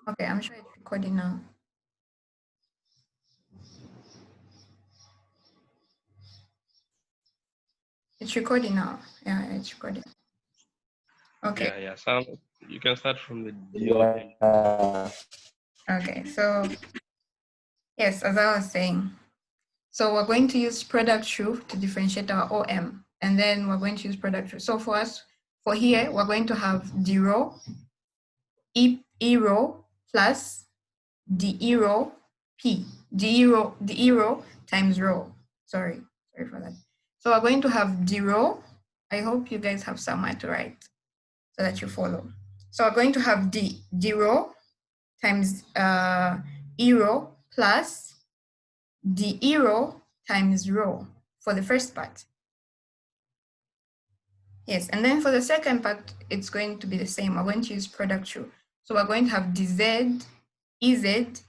Okay, I'm sure it's recording now. It's recording now. Yeah, it's recording. Okay. Yeah. Sound. You can start from the Yeah. DOM. Okay. So yes, as I was saying, so we're going to use product truth to differentiate our OM, and then we're going to use product truth. So for us, for here, we're going to have d rho, e rho plus d rho p, d rho times rho. Sorry for that. So we're going to have d rho. I hope you guys have somewhere to write so that you follow. So we're going to have d rho times e rho plus d rho times rho for the first part. Yes, and then for the second part, it's going to be the same. We're going to use product rule. So we're going to have dz ez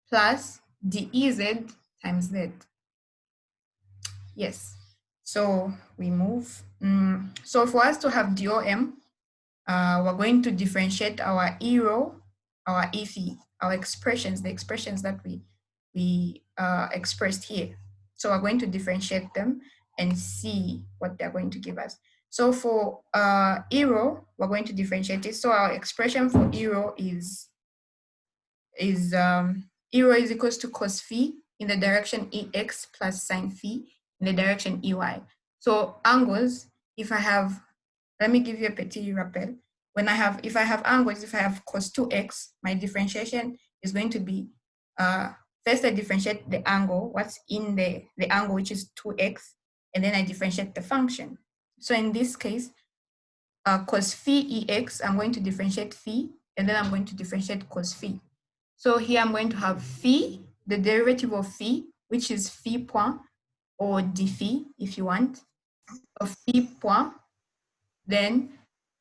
plus dez times z. Yes, so we move. So for us to have DOM, we're going to differentiate our E rho, our E phi, our expressions, the expressions that we expressed here. So we're going to differentiate them and see what they're going to give us. So for E rho, we're going to differentiate it. So our expression for E rho is E rho is equals to cos phi in the direction EX plus sine phi in the direction EY. So angles, if I have, let me give you a petit rappel. If I have angles, if I have cos 2x, my differentiation is going to be, first I differentiate the angle, what's in the angle, which is 2x, and then I differentiate the function. So in this case, cos phi EX, I'm going to differentiate phi, and then I'm going to differentiate cos phi. So here I'm going to have phi, the derivative of phi, which is phi point, or d phi, if you want, of phi point, then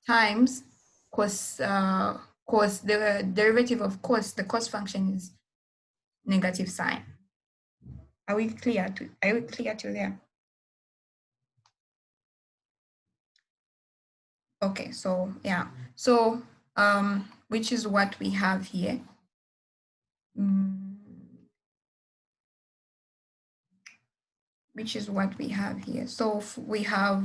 times cos, the derivative of cos, the cos function is negative sine. Are we clear to there? Okay, so yeah, so which is what we have here. Which is what we have here. So we have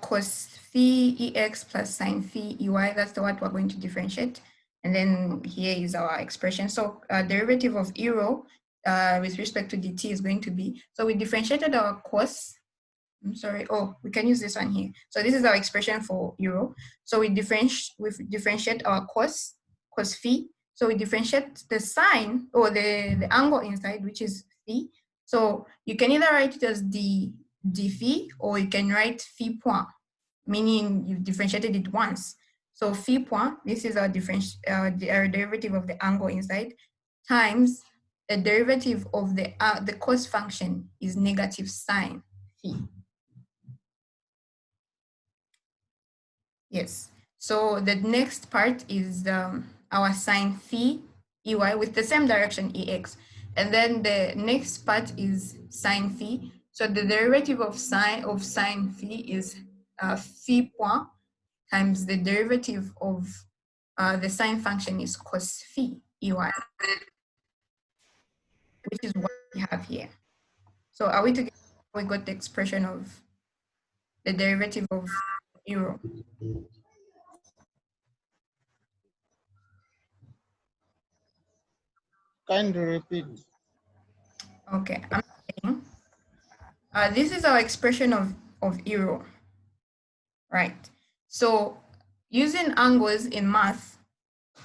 cos phi ex plus sine phi ey, that's what we're going to differentiate. And then here is our expression. So derivative of E rho with respect to dt is going to be, so we differentiated our cos, I'm sorry, oh, we can use this one here. So this is our expression for E rho. So we differentiate our cos phi. So we differentiate the sine, or the angle inside, which is phi. So you can either write it as d phi, or you can write phi point, meaning you've differentiated it once. So phi point, this is our derivative of the angle inside, times the derivative of the cos function is negative sine phi. Yes. So the next part is our sine phi ey with the same direction ex. And then the next part is sine phi. So the derivative of sine phi is phi point times the derivative of the sine function is cos phi ey, which is what we have here. So are we together? We got the expression of the derivative of E rho. Kindly repeat. Okay, I'm saying this is our expression of E rho, right? So using angles in math,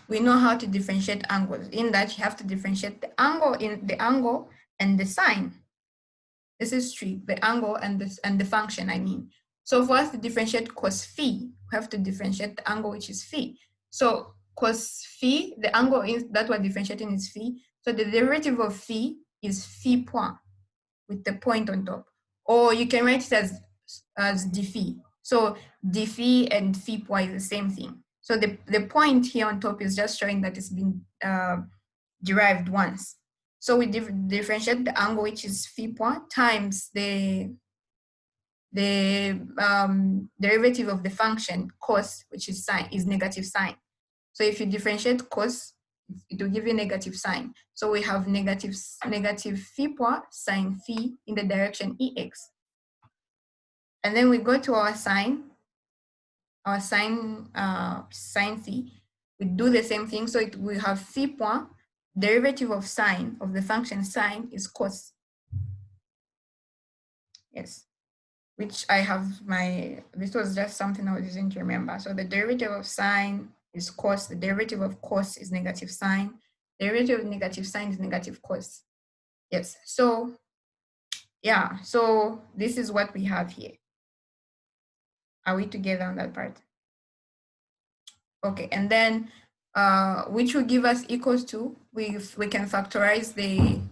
we know how to differentiate angles. In that, you have to differentiate the angle and the sine. This is true, the angle and the function, I mean. So for us to differentiate cos phi, we have to differentiate the angle, which is phi. So cos phi, the angle that we're differentiating is phi. So the derivative of phi is phi point with the point on top. Or you can write it as d phi. So d phi and phi point is the same thing. So the point here on top is just showing that it's been derived once. So we differentiate the angle, which is phi point, times the derivative of the function cos, which is sine, is negative sine. So if you differentiate cos, it will give you negative sign. So we have negative phi point sine phi in the direction ex. And then we go to our sine phi. We do the same thing. So we have phi point, derivative of sine of the function sine is cos. Yes, which I have this was just something I was using to remember. So the derivative of sine is cos, the derivative of cos is negative sine, derivative of negative sine is negative cos. Yes, so yeah, so this is what we have here. Are we together on that part? Okay, and then which will give us equals to, we can factorize the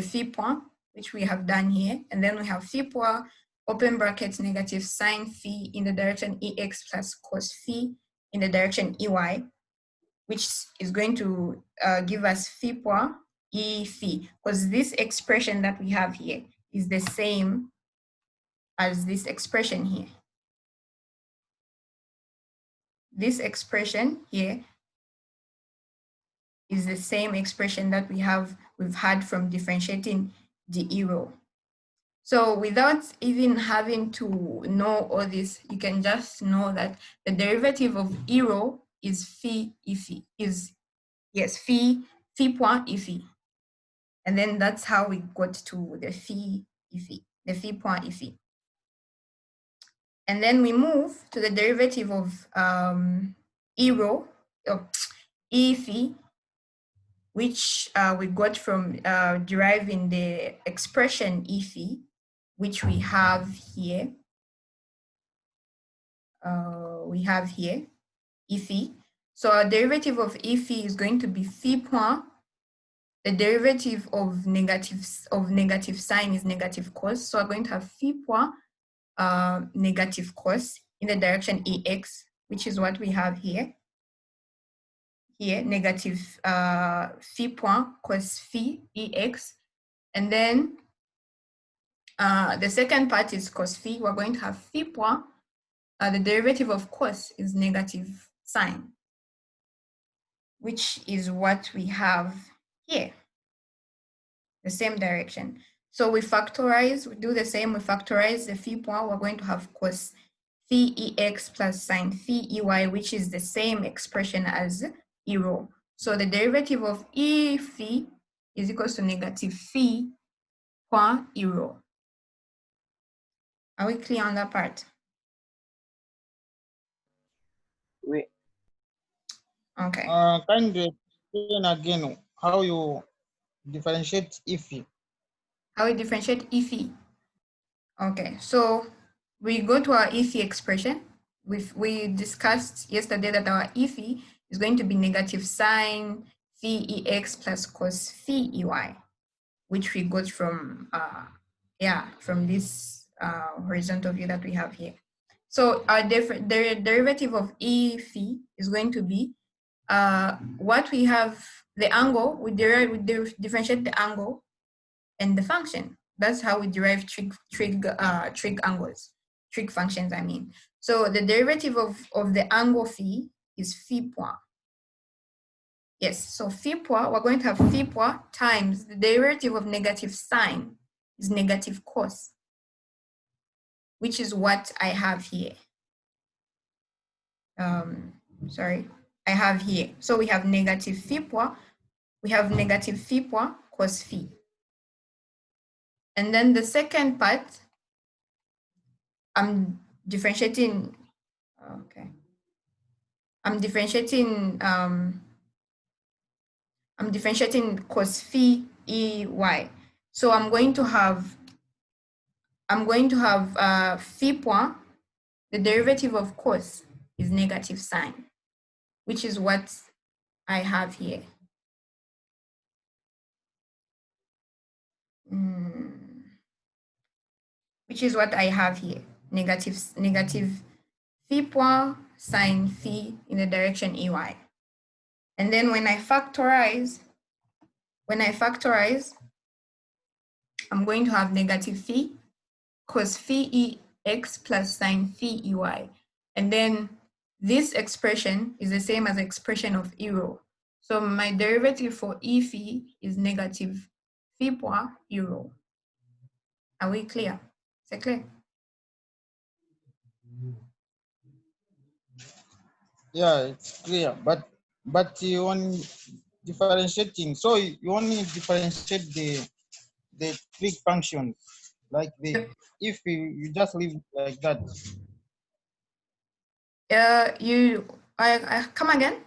phi point, which we have done here, and then we have phi point, open brackets, negative sine phi in the direction ex plus cos phi in the direction ey, which is going to give us phi point e phi, because this expression that we have here is the same as this expression here. This expression here is the same expression that we've had from differentiating the E rho. So without even having to know all this, you can just know that the derivative of E rho is phi E phi, phi point E phi. And then that's how we got to the phi E phi, the phi point E phi. And then we move to the derivative of E rho, E phi, which we got from deriving the expression E phi, which we have here. E phi. So our derivative of E phi is going to be phi point. The derivative of negative sign is negative cos. So we're going to have phi point negative cos in the direction ex, which is what we have here. Here, negative phi point cos phi ex. And then the second part is cos phi. We're going to have phi point. The derivative of cos is negative sine, which is what we have here, the same direction. So we factorize, we do the same, we factorize the phi point. We're going to have cos phi ex plus sine phi ey, which is the same expression as E rho. So the derivative of E phi is equals to negative phi point E rho. Are we clear on that part? Oui. Okay. Can you explain again how you differentiate E phi? How we differentiate E phi? Okay, so we go to our E phi expression. We discussed yesterday that our E phi is going to be negative sine phi ex plus cos phi ey, which we got from from this horizontal view that we have here. So our derivative of E phi is going to be what we have, the angle, we differentiate the angle and the function. That's how we derive trig angles, trig functions, I mean. So the derivative of the angle phi is phi point. Yes, so phi point, we're going to have phi point times the derivative of negative sine is negative cos, which is what I have here. Sorry, I have here. So we have negative phi point, we have negative phi point cos phi. And then the second part, I'm differentiating, okay. I'm differentiating cos phi ey. So I'm going to have phi point, the derivative of cos is negative sine, which is what I have here. Which is what I have here, negative phi point sine phi in the direction ey. And then when I factorize, I'm going to have negative phi cos phi ex plus sine phi ey. And then this expression is the same as the expression of E rho. So my derivative for E phi is negative phi point E rho. Are we clear? C'est clair? Yeah, it's clear. But you only differentiating. So you only differentiate the trig functions, like the if you just leave it like that. I come again?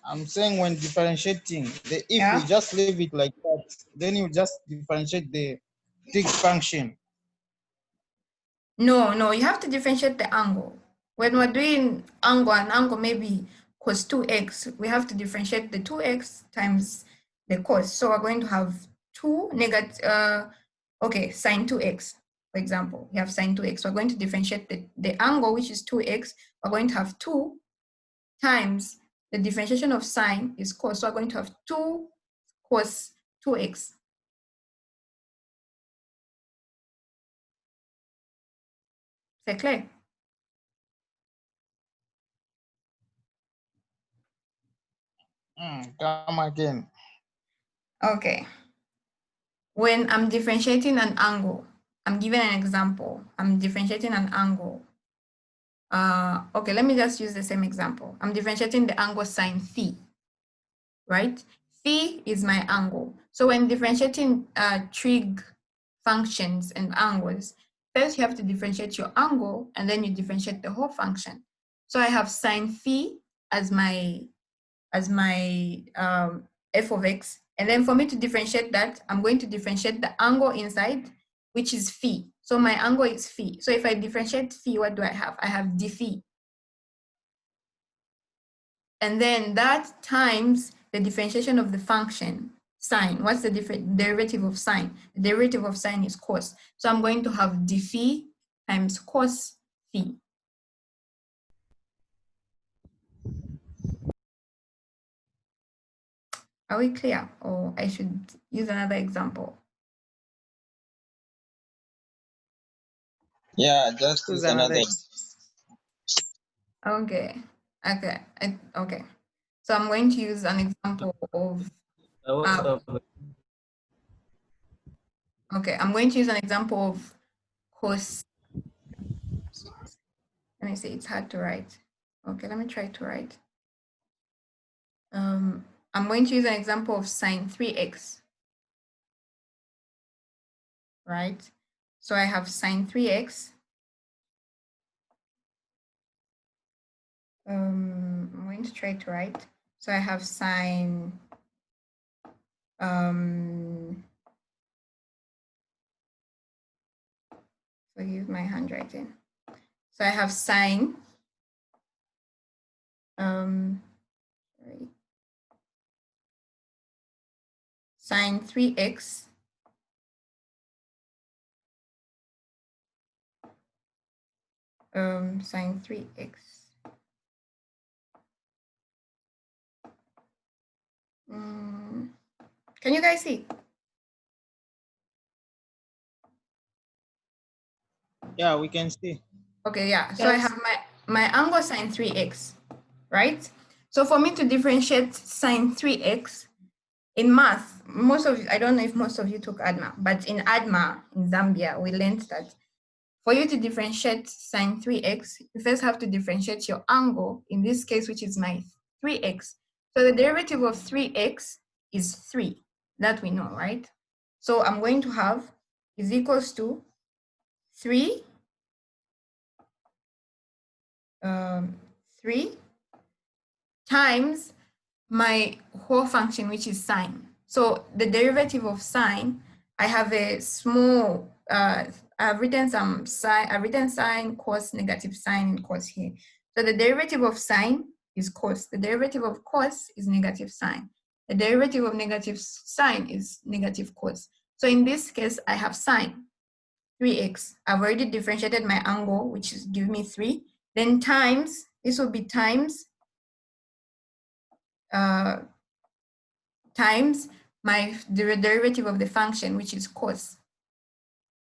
I'm saying when differentiating the if Yeah. you just leave it like that, then you just differentiate the trig function. No, you have to differentiate the angle. When we're doing angle, an angle maybe cos 2x, we have to differentiate the 2x times the cos. So we're going to have 2 negative, sine 2x, for example. We have sine 2x. We're going to differentiate the angle, which is 2x. We're going to have 2 times the differentiation of sine is cos. So we're going to have 2 cos 2x. C'est clair? Come again. Okay. When I'm differentiating an angle, I'm giving an example. I'm differentiating an angle. Okay, let me just use the same example. I'm differentiating the angle sine phi, right? Phi is my angle. So when differentiating trig functions and angles, first you have to differentiate your angle and then you differentiate the whole function. So I have sine phi as my f of x. And then for me to differentiate that, I'm going to differentiate the angle inside, which is phi. So my angle is phi. So if I differentiate phi, what do I have? I have d phi. And then that times the differentiation of the function sine. What's the derivative of sine? The derivative of sine is cos. So I'm going to have d phi times cos phi. Are we clear? Or I should use another example? Yeah, just use another. Okay. Okay. So I'm going to use an example of. Okay, I'm going to use an example of cos. Let me see. It's hard to write. Okay, let me try to write. I'm going to use an example of sine 3x. Right. So I have sine 3x. I'm going to try to write. So I have sine. Forgive my handwriting. So I have sine. Sorry. Sine 3x sine 3x. Can you guys see? Yeah, we can see. Okay, yeah. So I have my angle sine 3x, right? So for me to differentiate sine 3x in math, I don't know if most of you took ADMA, but in ADMA in Zambia, we learned that for you to differentiate sine 3x, you first have to differentiate your angle, in this case, which is my 3x. So the derivative of 3x is 3, that we know, right? So I'm going to have is equals to 3 3 times my whole function, which is sine. So the derivative of sine, I have a small, I've written sine, cos, negative sine, and cos here. So the derivative of sine is cos. The derivative of cos is negative sine. The derivative of negative sine is negative cos. So in this case, I have sine 3x. I've already differentiated my angle, which is give me 3. Then times, this will be times times the derivative of the function, which is cos.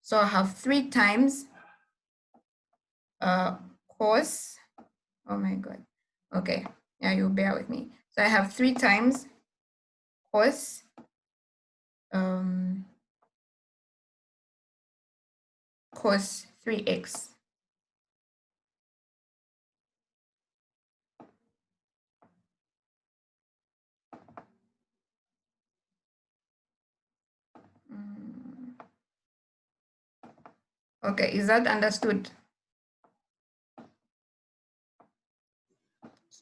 So I have 3 times cos, oh my God. Okay, yeah, you bear with me. So I have 3 times cos cos 3x. Okay, is that understood?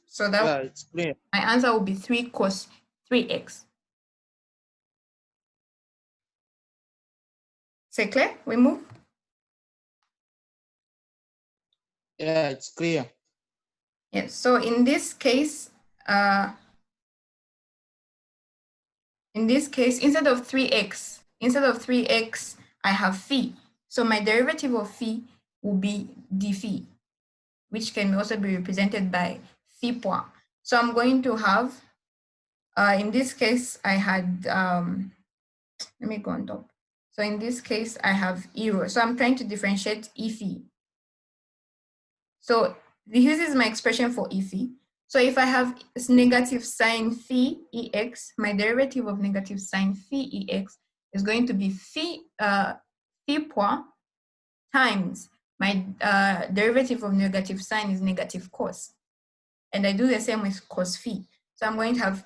So that Yeah, it's clear. my answer will be 3 cos 3x. C'est clear? We move? Yeah, it's clear. Yes, so in this case, instead of 3x, I have phi. So my derivative of phi will be d phi, which can also be represented by phi point. So I'm going to have, in this case, I had, let me go on top. So in this case, I have E rho. So I'm trying to differentiate E phi. So this is my expression for E phi. So if I have negative sine phi ex, my derivative of negative sine phi ex is going to be phi point times my derivative of negative sine is negative cos. And I do the same with cos phi. So I'm going to have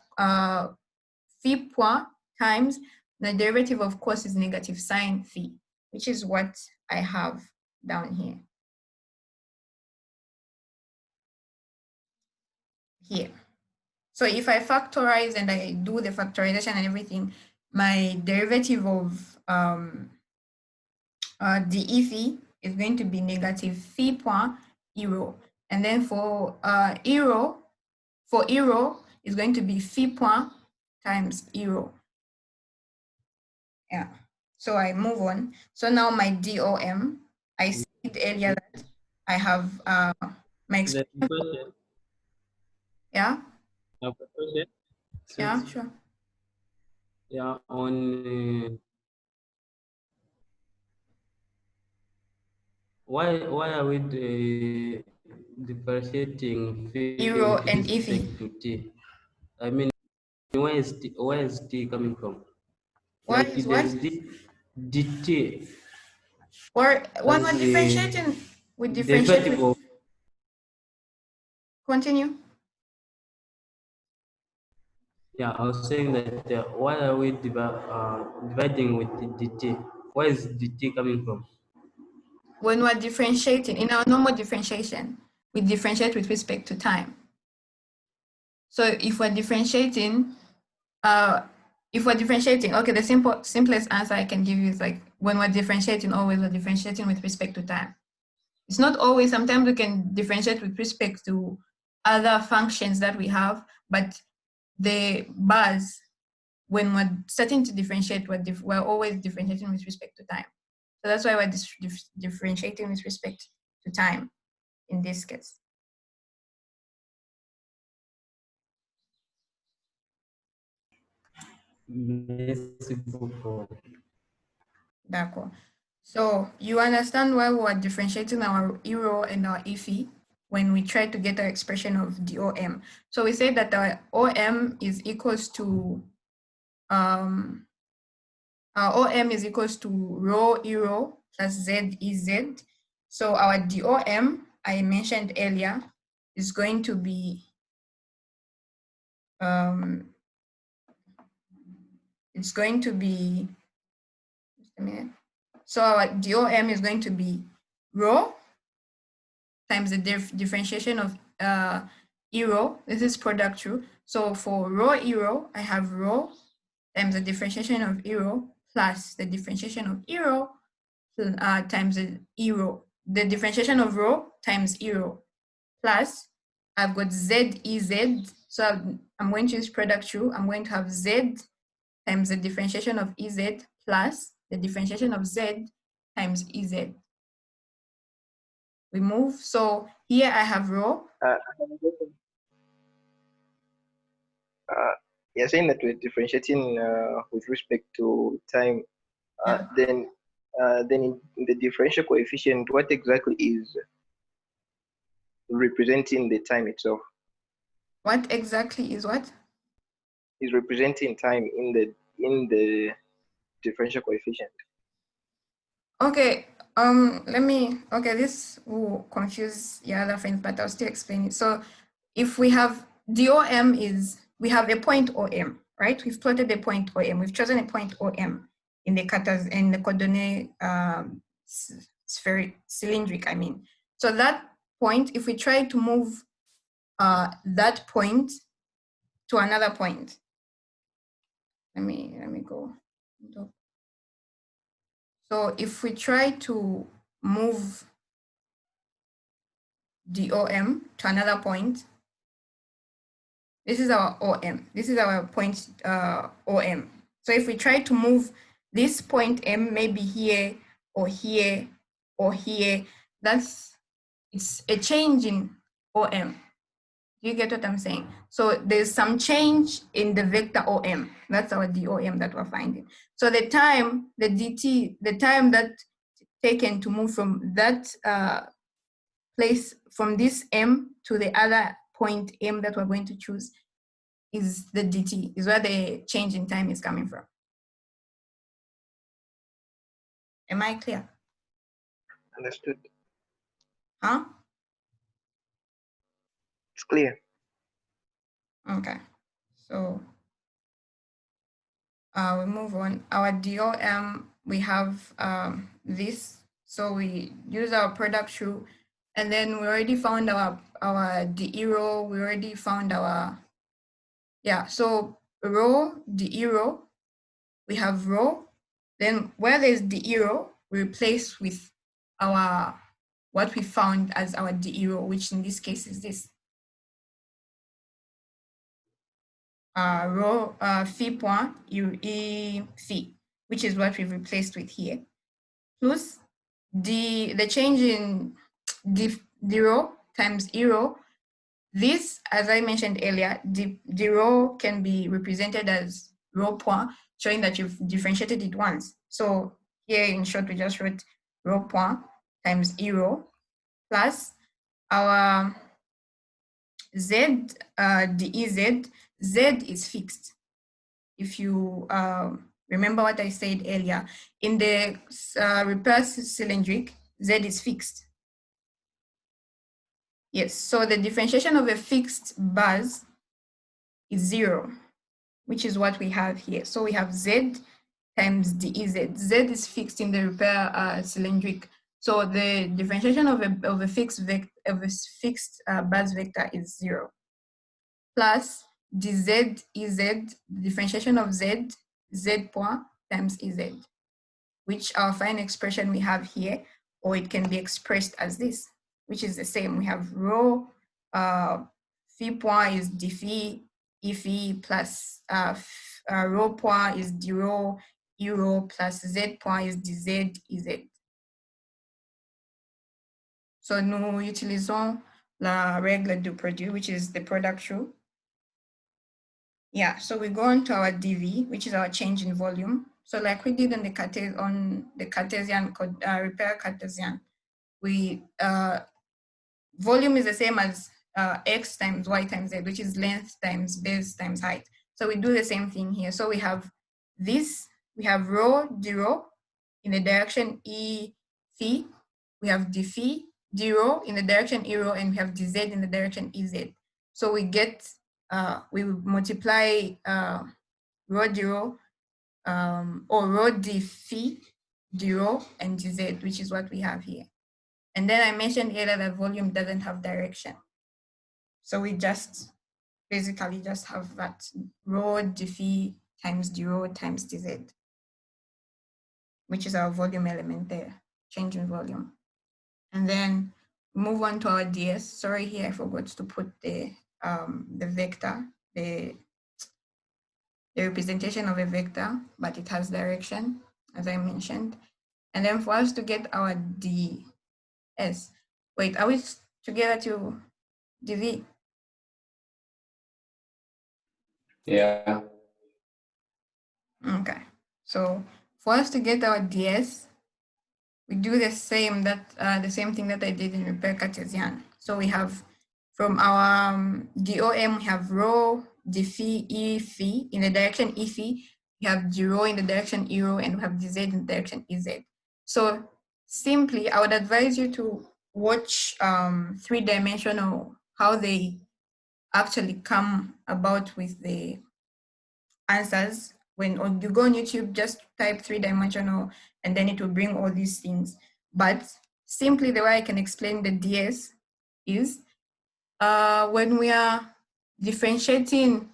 phi point times the derivative of cos is negative sine phi, which is what I have down here. So if I factorize and I do the factorization and everything, my derivative of the phi is going to be negative phi point E rho. And then for E rho is going to be phi point times E rho. Yeah. So I move on. So now my DOM, I said earlier that I have my expression. Yeah. Yeah, sure. Yeah, on why are we differentiating E rho and with E phi. respect to t? I mean, where is t coming from? Why Like is what? there's dt. Or when we're as the differentiating, we differentiate derivative with, of, continue. yeah, I was saying that why are we dividing with the dt? Where is dt coming from? When we're differentiating, in our normal differentiation, we differentiate with respect to time. So if we're differentiating, okay, the simplest answer I can give you is like when we're differentiating, always we're differentiating with respect to time. It's not always, sometimes we can differentiate with respect to other functions that we have, but the bars, when we're starting to differentiate, we're always differentiating with respect to time. So that's why we're differentiating with respect to time in this case. D'accord. So you understand why we're differentiating our E rho and our E phi when we try to get our expression of the OM. So we say that our OM is equals to our OM is equals to rho E rho plus Z E Z. So our DOM, I mentioned earlier, is going to be it's going to be, just a minute. So our DOM is going to be rho times the differentiation of E rho. This is product rule. So for rho E rho, I have rho times the differentiation of E rho plus the differentiation of E rho times the E rho. The differentiation of rho times E rho plus I've got Z E Z. So I'm going to use product rule. I'm going to have Z times the differentiation of Ez plus the differentiation of Z times Ez. We move. So here I have rho. You're saying that we're differentiating with respect to time. Yeah. Then in the differential coefficient, what exactly is representing the time itself. What exactly is what? Is representing time in the differential coefficient. Okay, okay, this will confuse your other friends, but I'll still explain it. So if we have DOM we have a point OM, right? We've plotted a point OM. We've chosen a point OM in the coordinate cylindric, I mean. So that point, if we try to move that point to another point, let me go. So if we try to move DOM to another point, this is our OM. This is our point OM. So if we try to move this point M maybe here or here or here, it's a change in OM. Do you get what I'm saying? So there's some change in the vector OM. That's our DOM that we're finding. So the time, the DT, the time that taken to move from that place, from this M to the other point M that we're going to choose, is the DT, is where the change in time is coming from. Am I clear? Understood. Huh? It's clear. Okay. So we move on. Our DOM, we have this. So we use our product rule, and then we already found our DE-row. We already found our, yeah, so row, DE-row, we have row. Then where there's DE-row, we replace with our, what we found as our DE-row, which in this case is this. Row phi point E phi, which is what we've replaced with here, plus the change in d row times E row. This, as I mentioned earlier, the row can be represented as row point, showing that you've differentiated it once. So here in short, we just wrote row point times E row plus our Z, dEz, Z is fixed. If you remember what I said earlier, in the repair cylindric, Z is fixed. Yes, so the differentiation of a fixed bars is 0, which is what we have here. So we have Z times dEz. Z is fixed in the repair cylindric. So the differentiation of a fixed bars vector is 0. Plus dz Ez, differentiation of Z point times Ez, which our final expression we have here, or it can be expressed as this, which is the same. We have row phi point is d phi E phi plus row point is d row E row plus Z point is dz Ez. So nous utilisons la règle du produit, which is the product rule. Yeah, so we go on to our dV, which is our change in volume. So like we did on the Cartesian repair Cartesian, we volume is the same as x times y times z, which is length times base times height. So we do the same thing here. So we have this, we have rho d rho in the direction E phi, we have d phi d rho in the direction E rho, and we have dz in the direction Ez. So we get we multiply rho d rho or rho d phi d rho and dz, which is what we have here. And then I mentioned earlier that volume doesn't have direction. So we just basically just have that rho d phi times d rho times dz, which is our volume element there, change in volume. And then move on to our ds. Sorry, here I forgot to put the vector, the representation of a vector, but it has direction, as I mentioned. And then for us to get our ds, wait, are we together to dv? Yeah. Okay, so for us to get our ds, we do the same thing that I did in repair Cartesian. So we have from our DOM, we have rho, dphi, e phi in the direction e phi. We have d rho in the direction e rho, and we have dz in the direction ez. So simply, I would advise you to watch three-dimensional, how they actually come about with the answers. When you go on YouTube, just type three-dimensional, and then it will bring all these things. But simply the way I can explain the DS is when we are differentiating,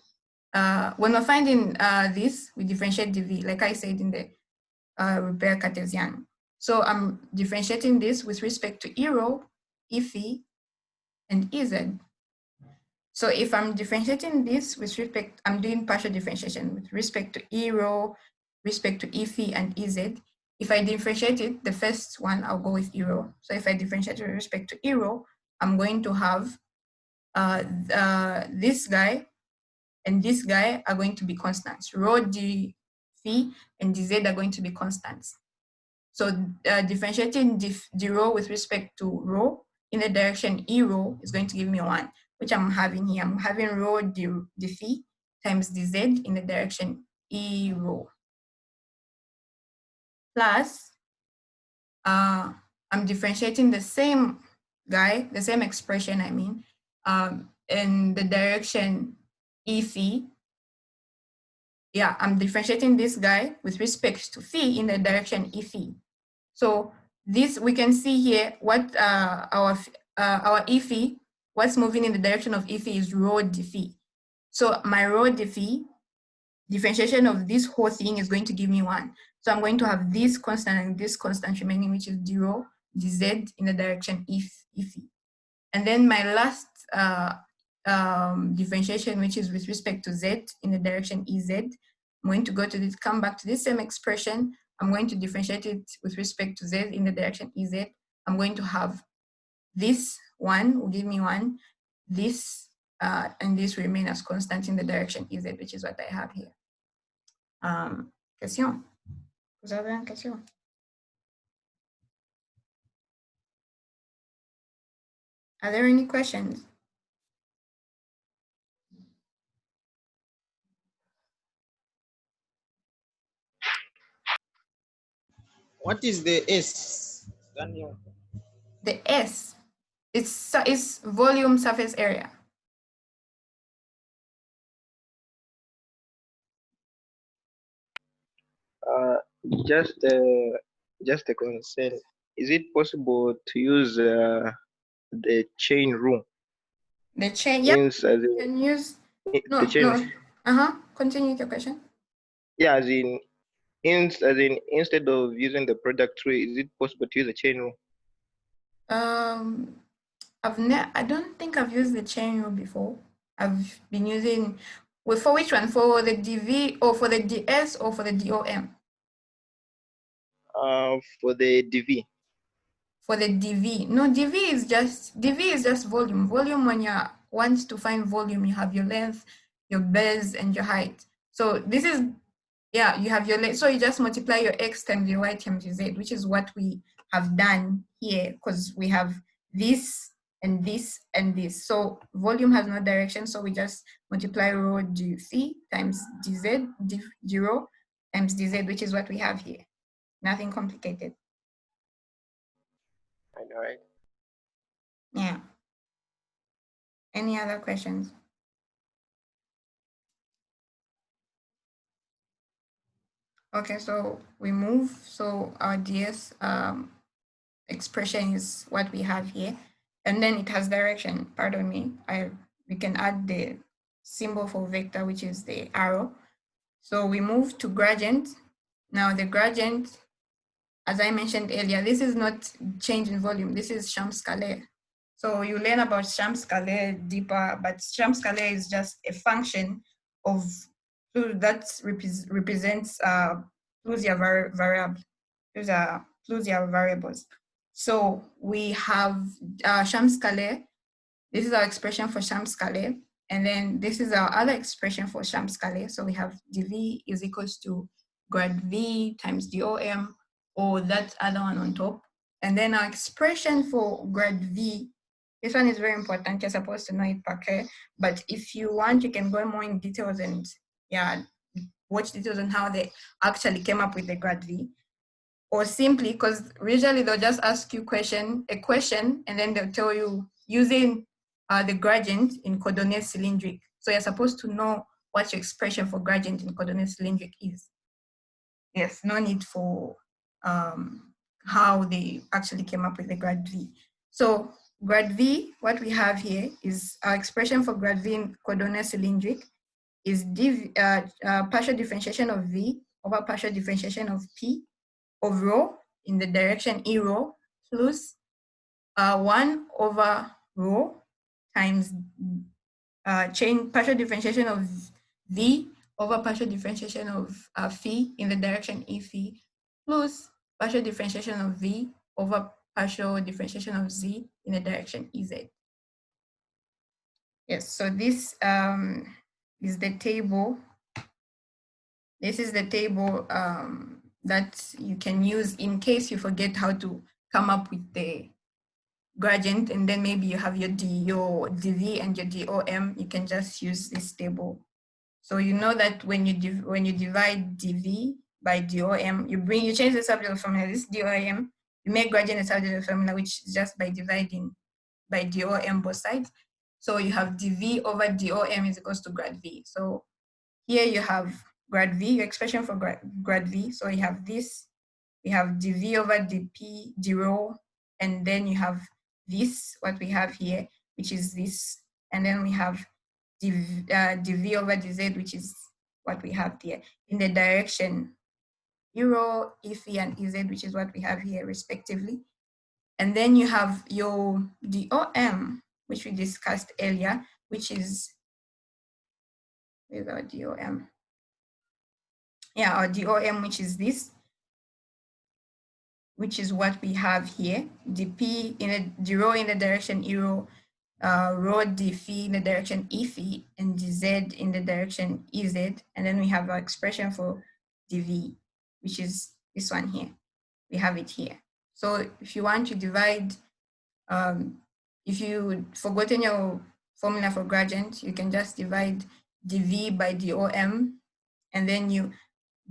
when we're finding this, we differentiate dv, like I said in the repair Cartesian. So I'm differentiating this with respect to e rho, e phi, and ez. So if I'm differentiating this with respect, I'm doing partial differentiation with respect to e rho, respect to e phi and ez. If I differentiate it, the first one, I'll go with e rho. So if I differentiate with respect to e rho, I'm going to have this guy and this guy are going to be constants. Rho d phi and dz are going to be constants. So differentiating d rho with respect to rho in the direction e rho is going to give me 1, which I'm having here. I'm having rho d phi times dz in the direction e rho. Plus, I'm differentiating the same guy, the same expression, I mean, in the direction e phi. Yeah, I'm differentiating this guy with respect to phi in the direction e phi. So this, we can see here what our e phi, what's moving in the direction of e phi is rho d phi. So my rho d phi, differentiation of this whole thing is going to give me 1. So I'm going to have this constant and this constant remaining, which is d rho dz in the direction e phi. And then my last differentiation, which is with respect to z in the direction ez, I'm going to go to this, come back to this same expression. I'm going to differentiate it with respect to z in the direction ez. I'm going to have this 1 will give me 1, this and this remain as constant in the direction ez, which is what I have here. Question? Vous avez une question? Are there any questions? What is the S, Daniel? The S, it's volume surface area. Just a concern. Is it possible to use the chain rule? The chain, yeah, Means as you in, can use, no, the chain. no, continue with your question. Yeah, as in, instead of using the product tree, is it possible to use the chain rule? I don't think I've used the chain rule before. I've been using, well, for which one? For the DV or for the DS or for the DOM? For the DV. For the DV. No, DV is just volume. Volume, when you want to find volume, you have your length, your base, and your height. So this is, yeah, you have your length. So you just multiply your x times your y times your z, which is what we have done here, because we have this and this and this. So volume has no direction, so we just multiply rho dc times dz, d rho times dz, which is what we have here. Nothing complicated. I know, right? Yeah. Any other questions? Okay, so we move. So our ds expression is what we have here, and then it has direction. Pardon me. We can add the symbol for vector, which is the arrow. So we move to gradient. Now the gradient, as I mentioned earlier, this is not change in volume. This is champ scalaire. So you learn about champ scalaire deeper, but champ scalaire is just a function of that represents Plusian variable. Those are Plusian variables. So we have champ scalaire. This is our expression for champ scalaire. And then this is our other expression for champ scalaire. So we have dv is equals to grad v times dom, or that other one on top. And then our expression for grad v This one is very important. You're supposed to know it, okay? But if you want, you can go more in details and watch details on how they actually came up with the grad V. Or simply, because usually they'll just ask you a question, and then they'll tell you using the gradient in coordinate cylindric. So you're supposed to know what your expression for gradient in coordinate cylindric is. Yes, no need for how they actually came up with the grad V. So grad V, what we have here is our expression for grad V in coordinate cylindric is partial differentiation of V over partial differentiation of P of rho in the direction E rho plus 1 over rho times partial differentiation of V over partial differentiation of phi in the direction E phi plus partial differentiation of V over partial differentiation of Z in the direction EZ. Yes, so this is the table. This is the table that you can use in case you forget how to come up with the gradient, and then maybe you have your dV and your DOM. You can just use this table. So you know that when you divide dV by DOM, you change the subject formula. This DOM, you make gradient a subject formula, which is just by dividing by DOM both sides. So you have dV over DOM is equals to grad V. So here you have grad V, your expression for grad V. So you have this, we have dV over dP, d rho, and then you have this, what we have here, which is this, and then we have dV over dz, which is what we have here in the direction euro, Ephi, and Ez, which is what we have here respectively. And then you have your DOM, which we discussed earlier, which is, where's our DOM? Yeah, our DOM, which is this, which is what we have here, dP d rho in the direction euro, rho dphi in the direction Ephi, and dz in the direction Ez, and then we have our expression for dV, which is this one here. We have it here. So if you want to divide, if you forgotten your formula for gradient, you can just divide dV by DOM, and then you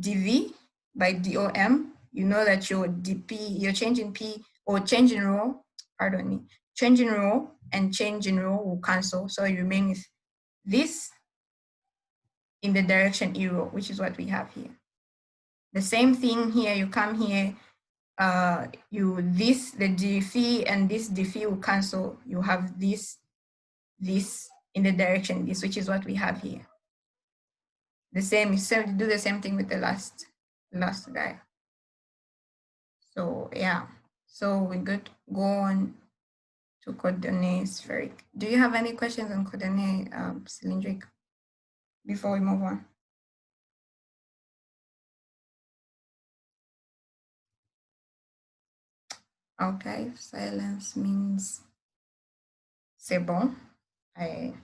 dV by DOM, you know that your dP, your change in P or change in rho, pardon me, change in rho and change in rho will cancel. So you remain with this in the direction E rho, which is what we have here. The same thing here, you come here, the dphi and this dphi will cancel. You have this in the direction this, which is what we have here. The same, do the same thing with the last guy. So yeah, so we could go on to coordinate spheric. Do you have any questions on coordinate cylindric before we move on? Okay, silence means c'est bon, I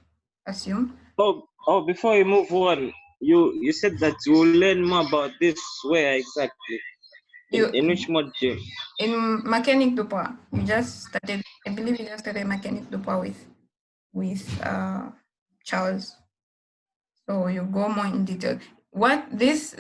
assume. Oh, before you move on, you said that you will learn more about this. Where exactly? In which module? In Mécanique du poids. You just started, I believe you just started Mécanique du poids with Charles. So you go more in detail. What this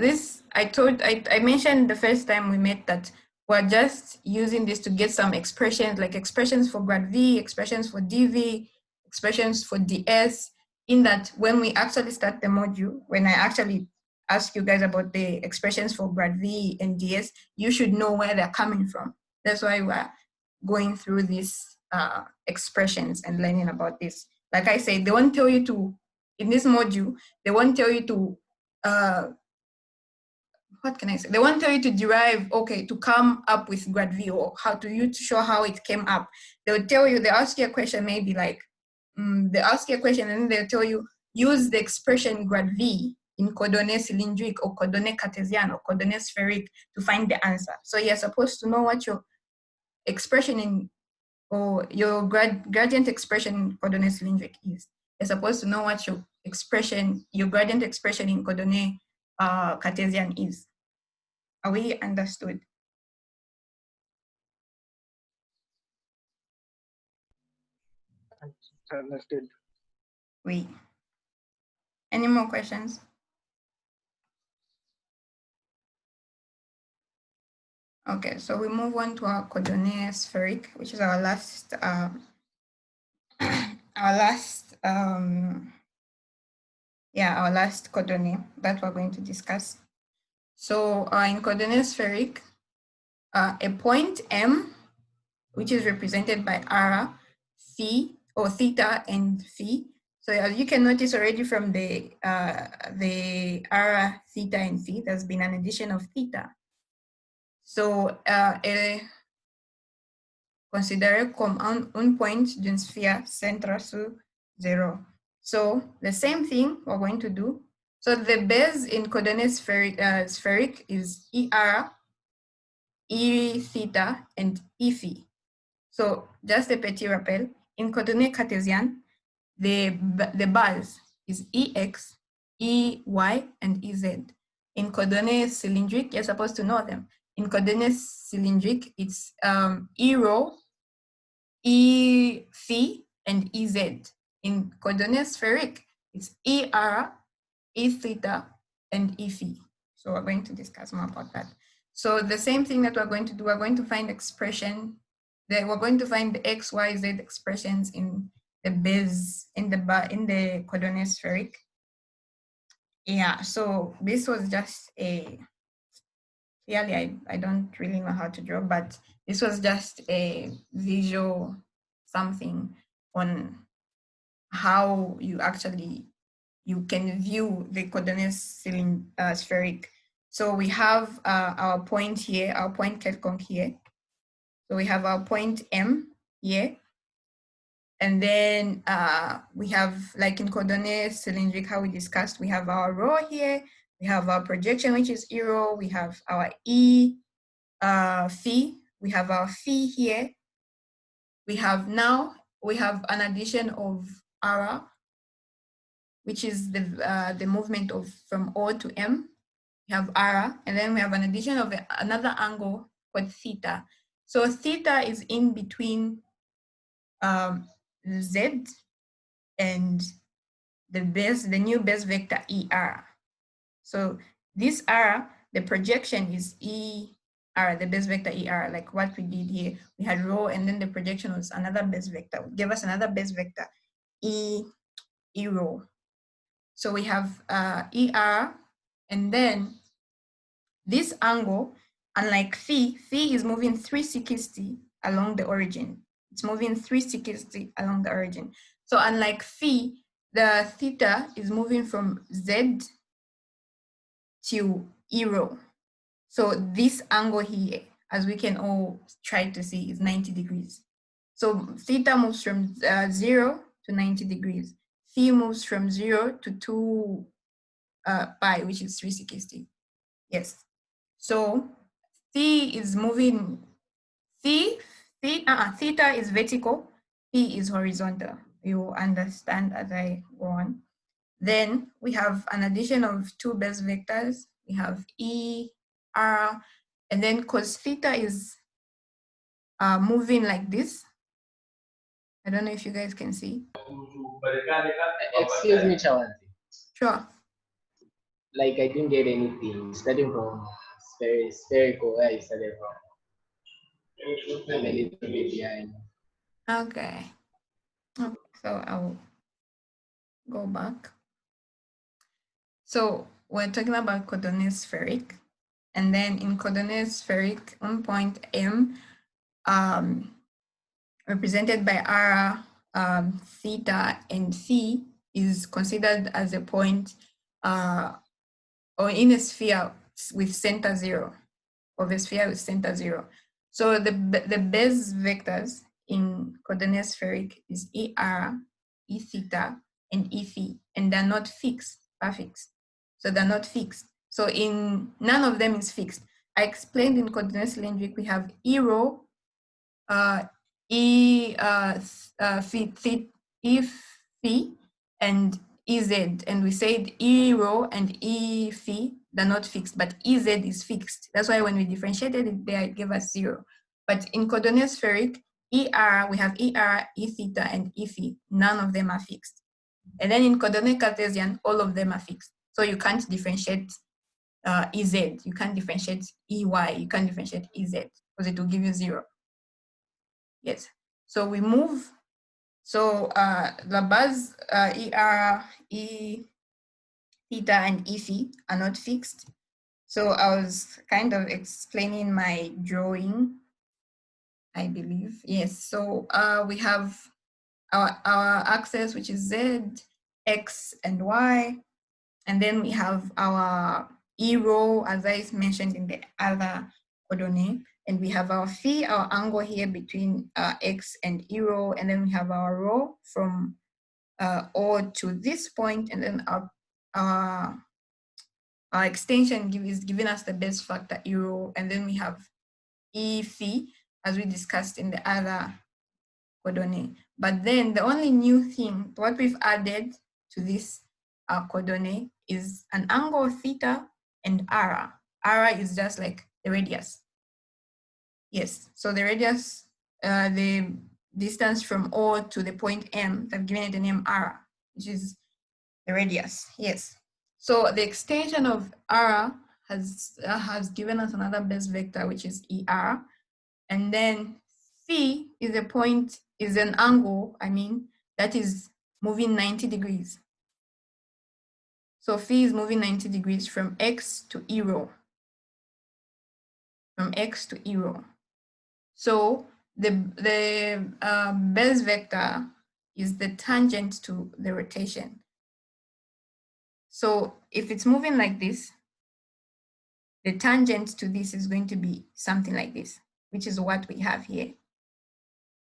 I mentioned the first time we met that we're just using this to get some expressions, like expressions for grad V, expressions for dV, expressions for ds, in that when we actually start the module, when I actually ask you guys about the expressions for grad V and ds, you should know where they're coming from. That's why we're going through these expressions and learning about this. Like I said, they won't tell you to, in this module, they won't tell you to, what can I say? They won't tell you to derive, okay, to come up with grad V or how to show how it came up. They'll tell you, they ask you a question, maybe like, they ask you a question and then they'll tell you, use the expression grad V in coordinate cylindric or coordinate Cartesian or coordinate spheric to find the answer. So you're supposed to know what your expression in, or your gradient expression in coordinate cylindric is. You're supposed to know what your gradient expression in coordinate Cartesian is. Are we understood? Understood. Oui. Any more questions? Okay, so we move on to our coordinate spheric, which is our last our last coordinate that we're going to discuss. So in coordinate spheric, a point M, which is represented by r, phi, or theta and phi. So as you can notice already from the r, theta and phi, there's been an addition of theta. So considérez comme un point d'une sphère centrée sur 0. So the same thing we're going to do. So the base in coordinate spheric is ER, E theta, and E phi. So just a petit rappel, in coordinate Cartesian, the base is EX, EY, and EZ. In coordinate cylindric, you're supposed to know them. In coordinate cylindric, it's E rho, E phi, and EZ. In coordinate spheric, it's ER, E theta, and E phi. So we're going to discuss more about that. So the same thing that we're going to do, we're going to find expression, that we're going to find the X, Y, Z expressions in the base, in the coordinate spheric. Yeah, so this was just a, clearly I don't really know how to draw, but this was just a visual something on how you can view the coordinate spheric. So we have our point here, our point quelconque here. So we have our point M here. And then we have, like in coordinate cylindric, how we discussed, we have our rho here, we have our projection, which is E rho, we have our E phi, we have our phi here. We have an addition of R, which is the movement from O to M. We have R, and then we have an addition of another angle called theta. So theta is in between Z and the new base vector ER. So this R, the projection is ER, the base vector ER, like what we did here. We had rho, and then the projection was another base vector. It gave us another base vector, E rho. So we have ER, and then this angle, unlike phi is moving 360 along the origin. It's moving 360 along the origin. So unlike phi, the theta is moving from Z to E rho. So this angle here, as we can all try to see, is 90 degrees. So theta moves from 0 to 90 degrees. Phi moves from 0 to 2 pi, which is 360. Yes. So theta is vertical, phi is horizontal. You will understand as I go on. Then we have an addition of two base vectors. We have E, R, and then cos theta is moving like this. I don't know if you guys can see. Excuse me, Chawanti. Sure. Like I didn't get anything. Starting from spherical, where you started from. I'm a little bit behind. Okay. So I'll go back. So we're talking about coordinate spheric, and then in coordinate spheric, one point M, represented by R, theta, and phi, is considered as a point or in a sphere with center 0, of a sphere with center 0. So the base vectors in coordinate spheric is ER, E theta, and E phi, and they're not fixed, fixed. So they're not fixed. So none of them is fixed. I explained in coordinate cylindric, we have E rho, E phi, and EZ, and we said E rho and E phi, they're not fixed, but EZ is fixed. That's why when we differentiated it there, it gave us 0. But in coordinate spheric, ER, we have ER, E theta, and E phi. None of them are fixed. And then in coordinate Cartesian, all of them are fixed. So you can't differentiate EZ, you can't differentiate EY, you can't differentiate EZ because it will give you 0. Yes. So we move. So the bars ER, E theta, and E phi are not fixed. So I was kind of explaining my drawing, I believe. Yes. So we have our axis, which is Z, X, and Y. And then we have our E rho, as I mentioned in the other coordinate. And we have our phi, our angle here between X and E rho. And then we have our rho from O to this point. And then our extension is giving us the base factor E rho. And then we have E phi, as we discussed in the other coordinate. But then the only new thing, what we've added to this coordinate is an angle theta and r. R is just like the radius. Yes, so the radius, the distance from O to the point M, I've given it the name r, which is the radius. Yes. So the extension of r has given us another base vector, which is ER. And then phi is a point, is an angle, that is moving 90 degrees. So phi is moving 90 degrees from X to E rho. From X to E rho. So the base vector is the tangent to the rotation. So if it's moving like this, the tangent to this is going to be something like this, which is what we have here.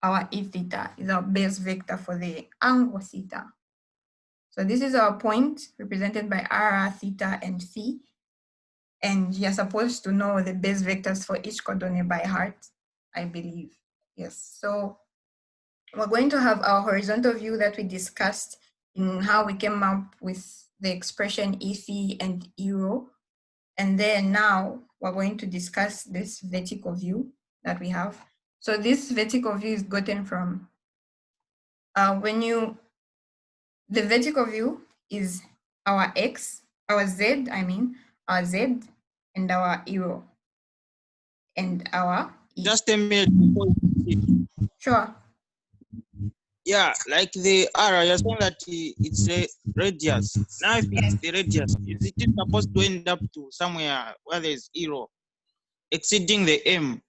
Our E theta is our base vector for the angle theta. So this is our point represented by r, theta, and phi. And you're supposed to know the base vectors for each coordinate by heart, I believe. Yes, so we're going to have our horizontal view that we discussed in how we came up with the expression E phi and E rho. And then now we're going to discuss this vertical view that we have. So this vertical view is gotten from, the vertical view is our X, our Z, our Z, and our E rho, and our E. Just a minute before you proceed. Sure. Yeah, like the R, you're saying that it's a radius. Now, if it's the radius, is it supposed to end up to somewhere where there's zero, exceeding the M?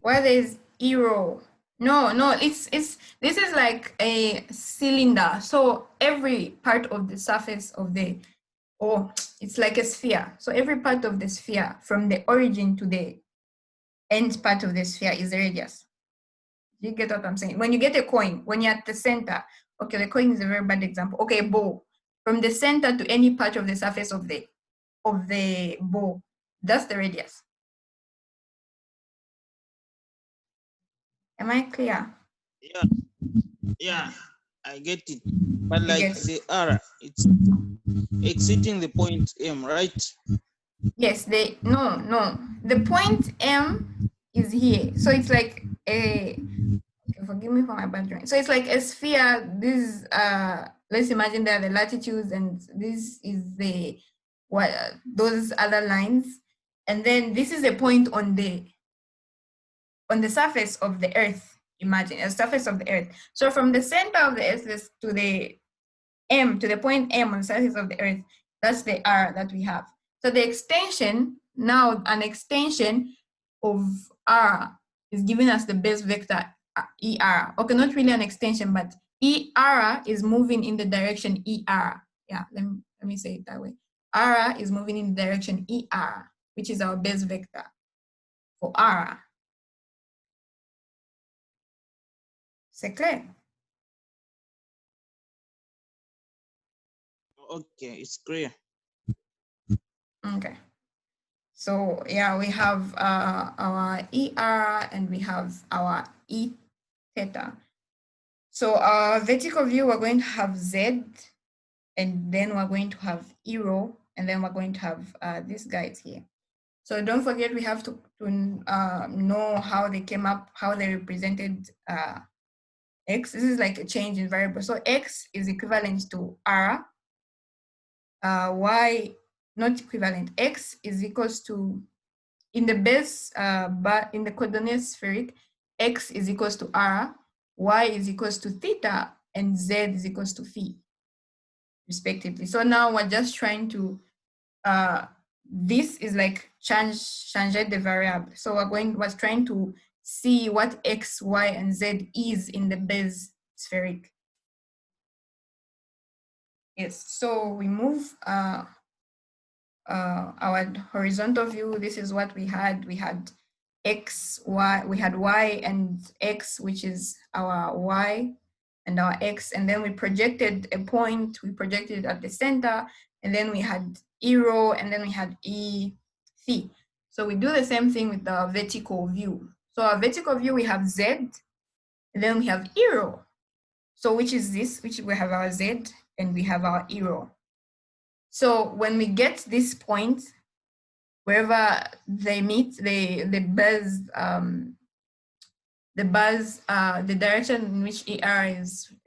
Where there's E rho. No, this is like a cylinder. So every part of the surface of it's like a sphere. So every part of the sphere, from the origin to the end part of the sphere, is the radius. You get what I'm saying? When you get a coin, when you're at the center, okay, the coin is a very bad example. Okay, bow. From the center to any part of the surface of the bow, that's the radius. Am I clear? Yeah, I get it. But like the R, it's exceeding the point M, right? Yes, no. The point M is here. So it's like okay, forgive me for my bad drawing. So it's like a sphere. This let's imagine that the latitudes, and this is those other lines. And then this is a point on the surface of the earth. Imagine a surface of the earth. So from the center of the earth to the M, to the point M on the surface of the earth, that's the R that we have. So the extension, now an extension of R is giving us the base vector ER. Okay, not really an extension, but ER is moving in the direction ER. Yeah, let me say it that way. R is moving in the direction ER, which is our base vector for R. C'est clair? Okay, it's clear. Okay. So yeah, we have our ER and we have our E theta. So our vertical view, we're going to have Z, and then we're going to have E rho, and then we're going to have these guys here. So don't forget, we have to know how they came up, how they represented x. This is like a change in variable. So x is equivalent to r. Y, not equivalent. X is equals to, in the base, but in the coordinate spheric, x is equals to r, y is equals to theta, and z is equals to phi, respectively. So now we're just trying to, this is like change the variable. So we're trying to see what x, y, and z is in the base spheric. Yes, so we move our horizontal view. This is what we had. We had x, y, we had y and x, which is our y and our x, and then we projected a point, we projected at the center, and then we had e rho, and then we had e phi. So we do the same thing with the vertical view. So our vertical view, we have z, and then we have e rho. So which is this, which we have our z, and we have our e rho. So when we get this point, wherever they meet, the direction in which ER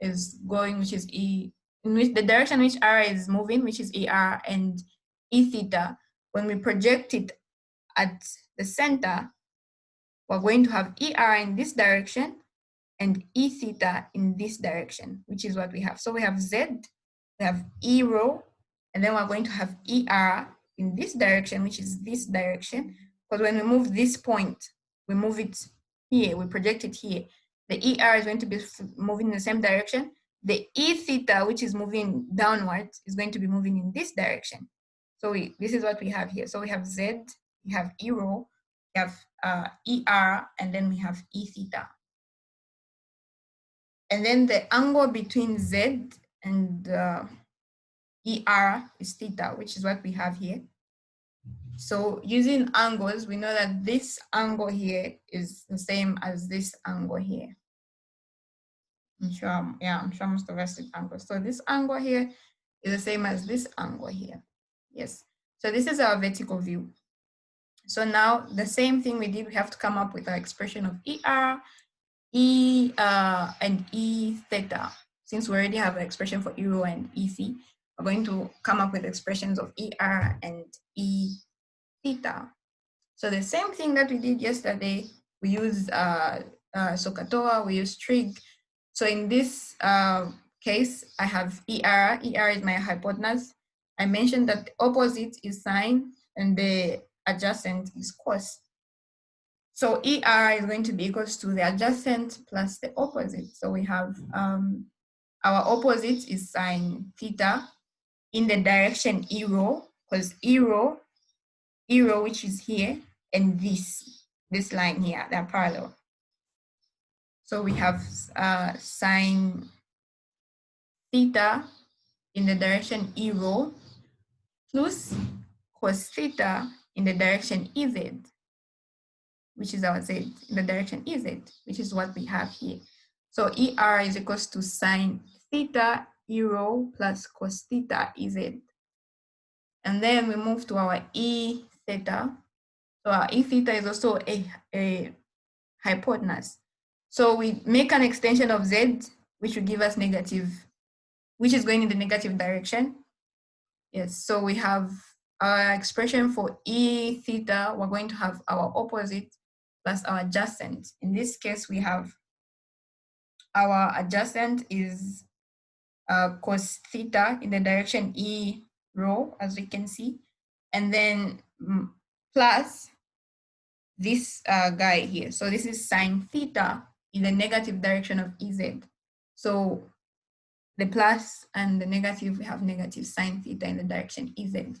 is going, which is E, in which the direction in which R is moving, which is ER, and E theta, when we project it at the center, we're going to have ER in this direction and E theta in this direction, which is what we have. So we have Z, we have E rho, and then we're going to have ER in this direction, which is this direction, because when we move this point, we move it here, we project it here. The ER is going to be moving in the same direction. The E theta, which is moving downwards, is going to be moving in this direction. So this is what we have here. So we have Z, we have E rho, we have ER, and then we have E theta. And then the angle between Z and ER is theta, which is what we have here. So using angles, we know that this angle here is the same as this angle here. I'm sure most of us did angles. So this angle here is the same as this angle here. Yes. So this is our vertical view. So now the same thing we did, we have to come up with our expression of ER, and E theta. Since we already have an expression for E rho and EC, we're going to come up with expressions of ER and E theta. So the same thing that we did yesterday, we use SOHCAHTOA, we use trig. So in this case, I have ER. ER is my hypotenuse. I mentioned that the opposite is sine and the adjacent is cos. So ER is going to be equals to the adjacent plus the opposite. So we have our opposite is sine theta in the direction E rho, because E rho, which is here, and this line here, they're parallel. So we have sine theta in the direction E rho plus cos theta in the direction EZ, which is our Z, in the direction EZ, which is what we have here. So ER is equals to sine theta E rho plus cos theta EZ. And then we move to our E theta. So our E theta is also a hypotenuse. So we make an extension of Z, which will give us negative, which is going in the negative direction. Yes, so we have our expression for E theta, we're going to have our opposite plus our adjacent. In this case, we have our adjacent is cos theta in the direction E rho, as we can see, and then plus this guy here. So this is sine theta in the negative direction of EZ. So the plus and the negative, we have negative sine theta in the direction EZ.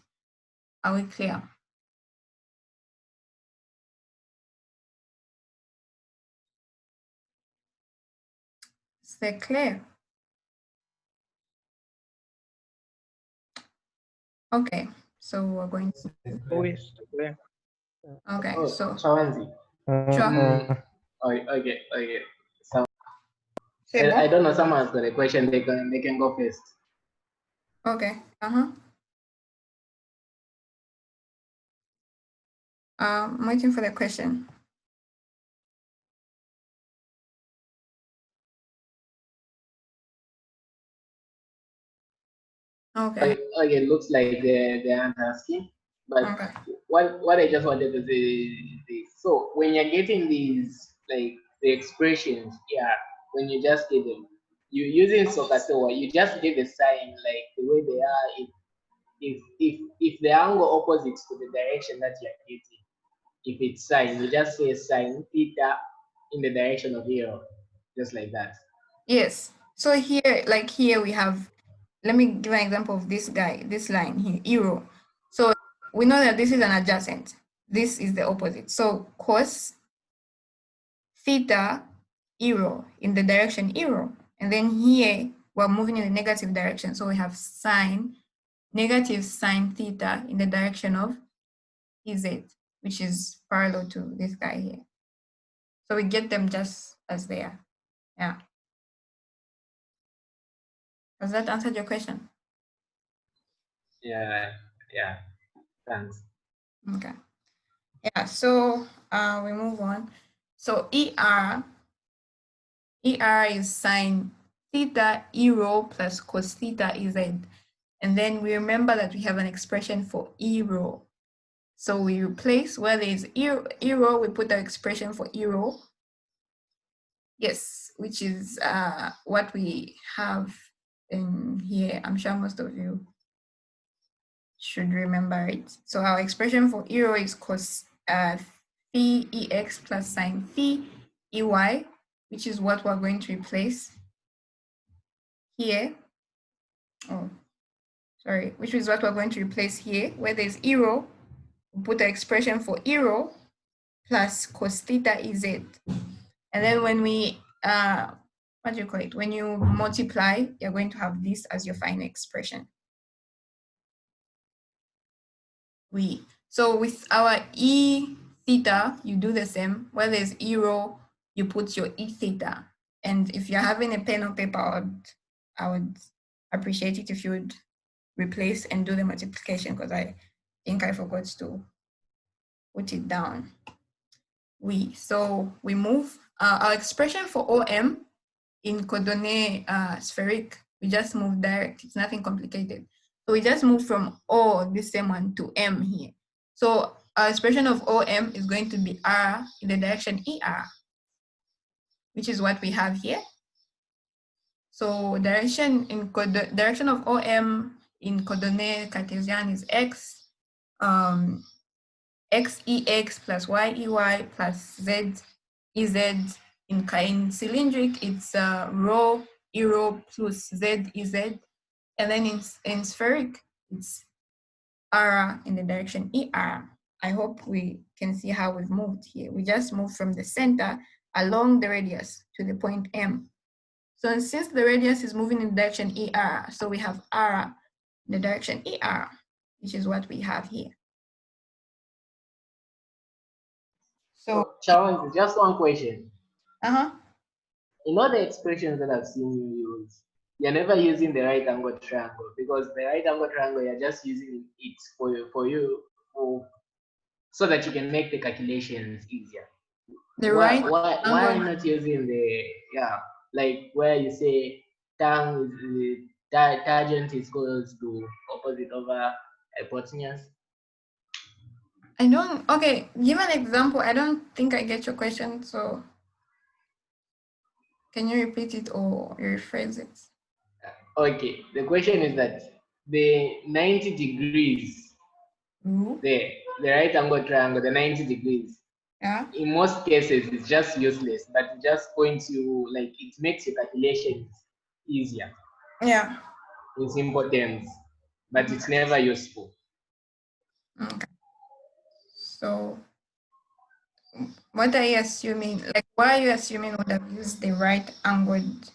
Are we clear? Is that clear? Okay, so we're going to. Okay, Oh, so. Chawanzi. Sure. Okay. So C'est I bon? don't know. Someone's got a question. They can go first. Okay. I'm waiting for the question. Okay. Okay, it looks like they aren't asking. But Okay. what I just wanted to say is this. So when you're getting these like the expressions, yeah, when you just get them, you using Sokasoa, you just get the sign like the way they are. If the angle opposite to the direction that you're getting, if it's sine, you just say sine theta in the direction of arrow, just like that. Yes. So here, like here we have, let me give an example of this guy, this line here, arrow. So we know that this is an adjacent. This is the opposite. So cos theta arrow in the direction arrow. And then here we're moving in the negative direction. So we have sine, negative sine theta in the direction of EZ, which is parallel to this guy here. So we get them just as they are. Yeah. Does that answer your question? Yeah, yeah. Thanks. Okay. Yeah, so we move on. So ER is sine theta rho plus cos theta EZ. And then we remember that we have an expression for rho. So we replace where there is rho, we put the expression for rho. Yes, which is what we have in here. I'm sure most of you should remember it. So our expression for rho is cos phi ex plus sine phi ey, which is what we're going to replace here. Oh, sorry, which is what we're going to replace here, where there's rho, we put the expression for rho plus cos theta ez. And then when we, what do you call it? When you multiply, you're going to have this as your final expression. So with our E theta, you do the same. Where there's rho, you put your E theta. And if you're having a pen or paper, I would appreciate it if you would replace and do the multiplication, because I think I forgot to put it down. So we move our expression for OM in coordinate spheric, we just move direct. It's nothing complicated. So we just move from O, this same one, to M here. So our expression of OM is going to be R in the direction ER, which is what we have here. So direction of OM in coordinate Cartesian is X, XEX plus YEY plus ZEZ. In cylindric, it's rho plus ZEZ. And then in spheric, it's R in the direction ER. I hope we can see how we've moved here. We just moved from the center along the radius to the point M. So since the radius is moving in the direction ER, so we have R in the direction ER, which is what we have here. So Challenge, just one question. Uh-huh. In all the expressions that I've seen you use, you're never using the right angle triangle, because the right angle triangle, you're just using it so that you can make the calculations easier. Why are you not using the, like where you say tangent is equals to opposite over hypotenuse? I don't, okay, give an example. I don't think I get your question, so can you repeat it or rephrase it? Okay, the question is that the 90 degrees, the right angle triangle, the 90 degrees, in most cases it's just useless, but it just points you, like it makes your calculations easier. Yeah. In simple terms, but it's never useful. Okay. So what are you assuming? Like, why are you assuming would have used the right angled,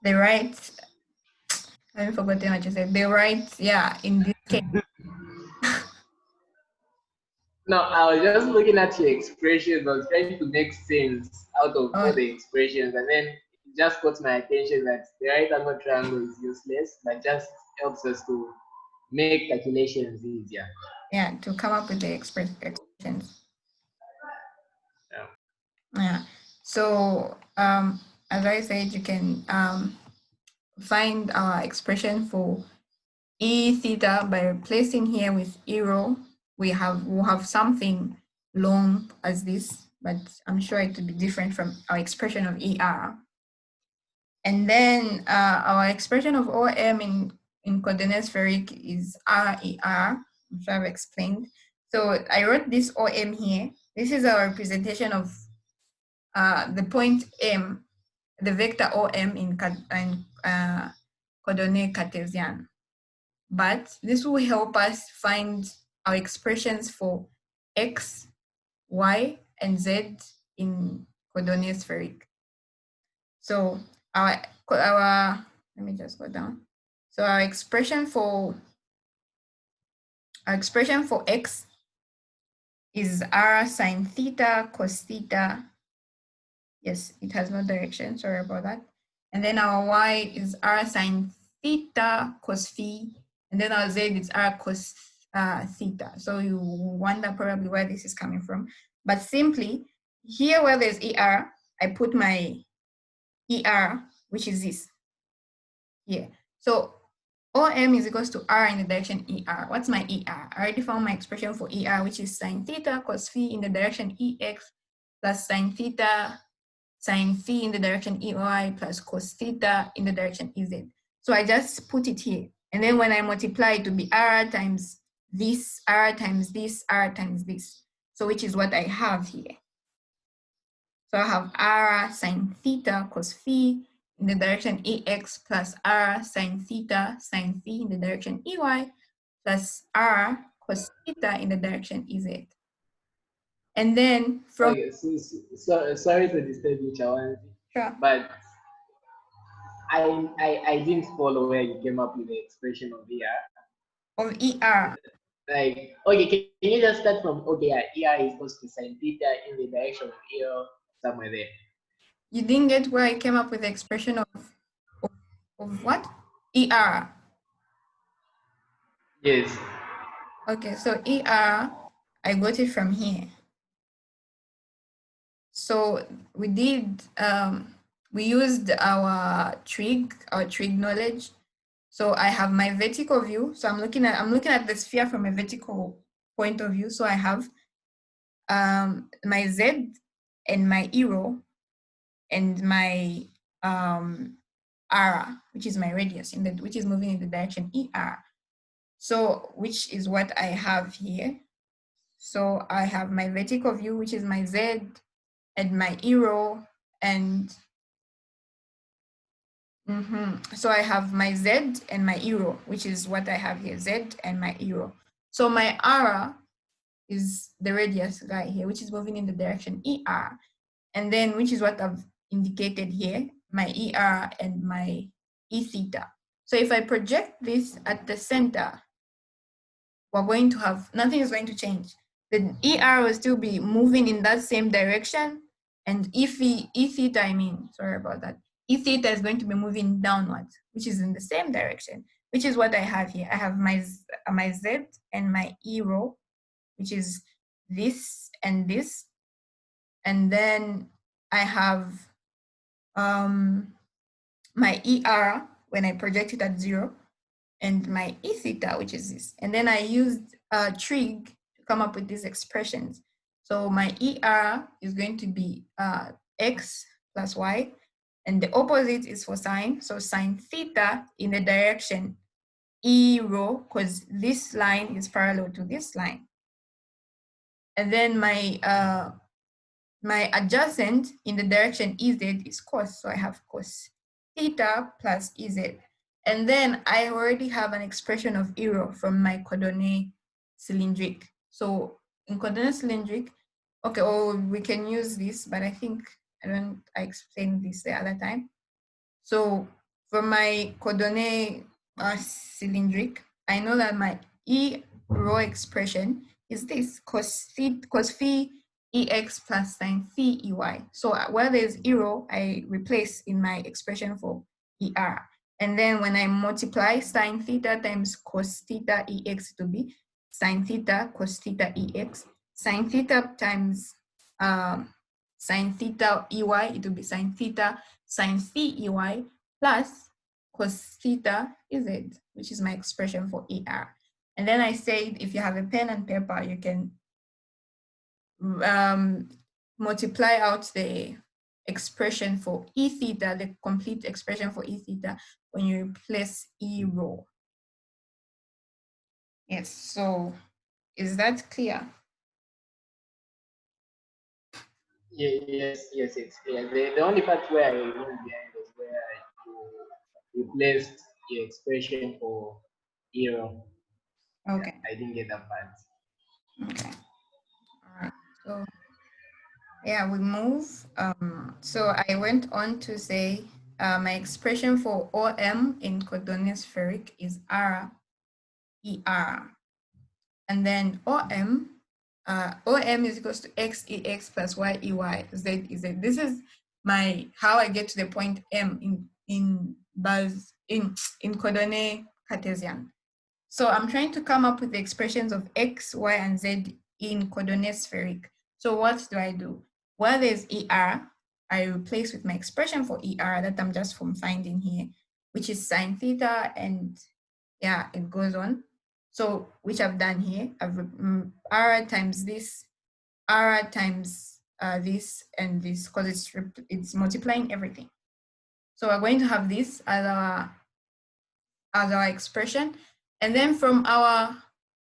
the right, I haven't forgotten what you said, the right, yeah, in this case. No, I was just looking at your expressions. I was trying to make sense out of all the expressions, and then it just caught my attention that the right angle triangle is useless, but just helps us to make calculations easier. Yeah, to come up with the expressions expressions. Yeah. Yeah. So as I said, you can find our expression for E theta by replacing here with E rho. We'll have something long as this, but I'm sure it will be different from our expression of ER. And then our expression of OM in coordinate spheric is RER, which I've explained. So I wrote this OM here. This is our representation of the point M, the vector OM in coordinate Cartesian. But this will help us find our expressions for X, Y, and Z in coordinate spheric. So our let me just go down. So our expression for X is R sine theta cos theta. Yes, it has no direction, sorry about that. And then our Y is R sine theta cos phi, and then our Z is R cos theta. So you wonder probably where this is coming from. But simply, here where there's ER, I put my ER, which is this here. So OM is equals to R in the direction ER. What's my ER? I already found my expression for ER, which is sine theta cos phi in the direction EX plus sine theta sine phi in the direction EY plus cos theta in the direction EZ. So I just put it here. And then when I multiply, it will be R times this, R times this, R times this. So which is what I have here. So I have R sine theta cos phi in the direction EX plus R sine theta sine phi in the direction EY plus R cos theta in the direction EZ. And then from... Okay, so sorry to disturb you, Chawan. Sure. But I didn't follow where you came up with the expression of ER. Of ER. Like, okay, can you just start from, okay, ER is equals to sine theta in the direction of ER, somewhere there. You didn't get where I came up with the expression of what? ER. Yes. Okay, so ER, I got it from here. So we did, we used our trig knowledge. So I have my vertical view. So I'm looking at the sphere from a vertical point of view. So I have my Z and my arrow and my R, which is my radius, which is moving in the direction ER. So which is what I have here. So I have my vertical view, which is my Z and my arrow, and so I have my Z and my arrow, which is what I have here, Z and my arrow. So my R is the radius guy here, which is moving in the direction ER. And then, which is what I've indicated here, my ER and my E theta. So if I project this at the center, we're going to have, nothing is going to change. The ER will still be moving in that same direction, and E theta, sorry about that, E theta is going to be moving downwards, which is in the same direction, which is what I have here. I have my Z and my E rho, which is this and this. And then I have my ER when I project it at 0, and my E theta, which is this. And then I used trig to come up with these expressions. So my ER is going to be X plus Y, and the opposite is for sine. So sine theta in the direction E rho, because this line is parallel to this line. And then my my adjacent in the direction EZ is cos. So I have cos theta plus EZ. And then I already have an expression of arrow from my coordinate cylindric. So in coordinate cylindric, okay, we can use this, but I think I explained this the other time. So for my coordinate cylindric, I know that my E rho expression is this, cos phi EX plus sine phi EY. So where there's arrow, I replace in my expression for ER. And then when I multiply sine theta times cos theta EX to be sine theta cos theta EX. sine theta times sine theta EY, it will be sine theta sine phi EY plus cos theta EZ, which is my expression for ER. And then I said, if you have a pen and paper, you can multiply out the expression for E theta, the complete expression for E theta, when you replace E rho. Yes, so is that clear? Yes, it's clear. The only part where I went behind was where you replaced your expression for hero. Okay. I didn't get that part. Okay. All right. So yeah, we move. So I went on to say my expression for OM in coordinate spheric is R ER. And then OM is equals to X EX plus Y EY Z EZ. This is my how I get to the point M in coordinate Cartesian. So I'm trying to come up with the expressions of X, Y, and Z in coordinate spheric. So what do? Where there's ER, I replace with my expression for ER that I'm just finding here, which is sine theta, and yeah, it goes on. So which I've done here, I've R times this, R times this, and this, because it's multiplying everything. So we're going to have this as our expression, and then from our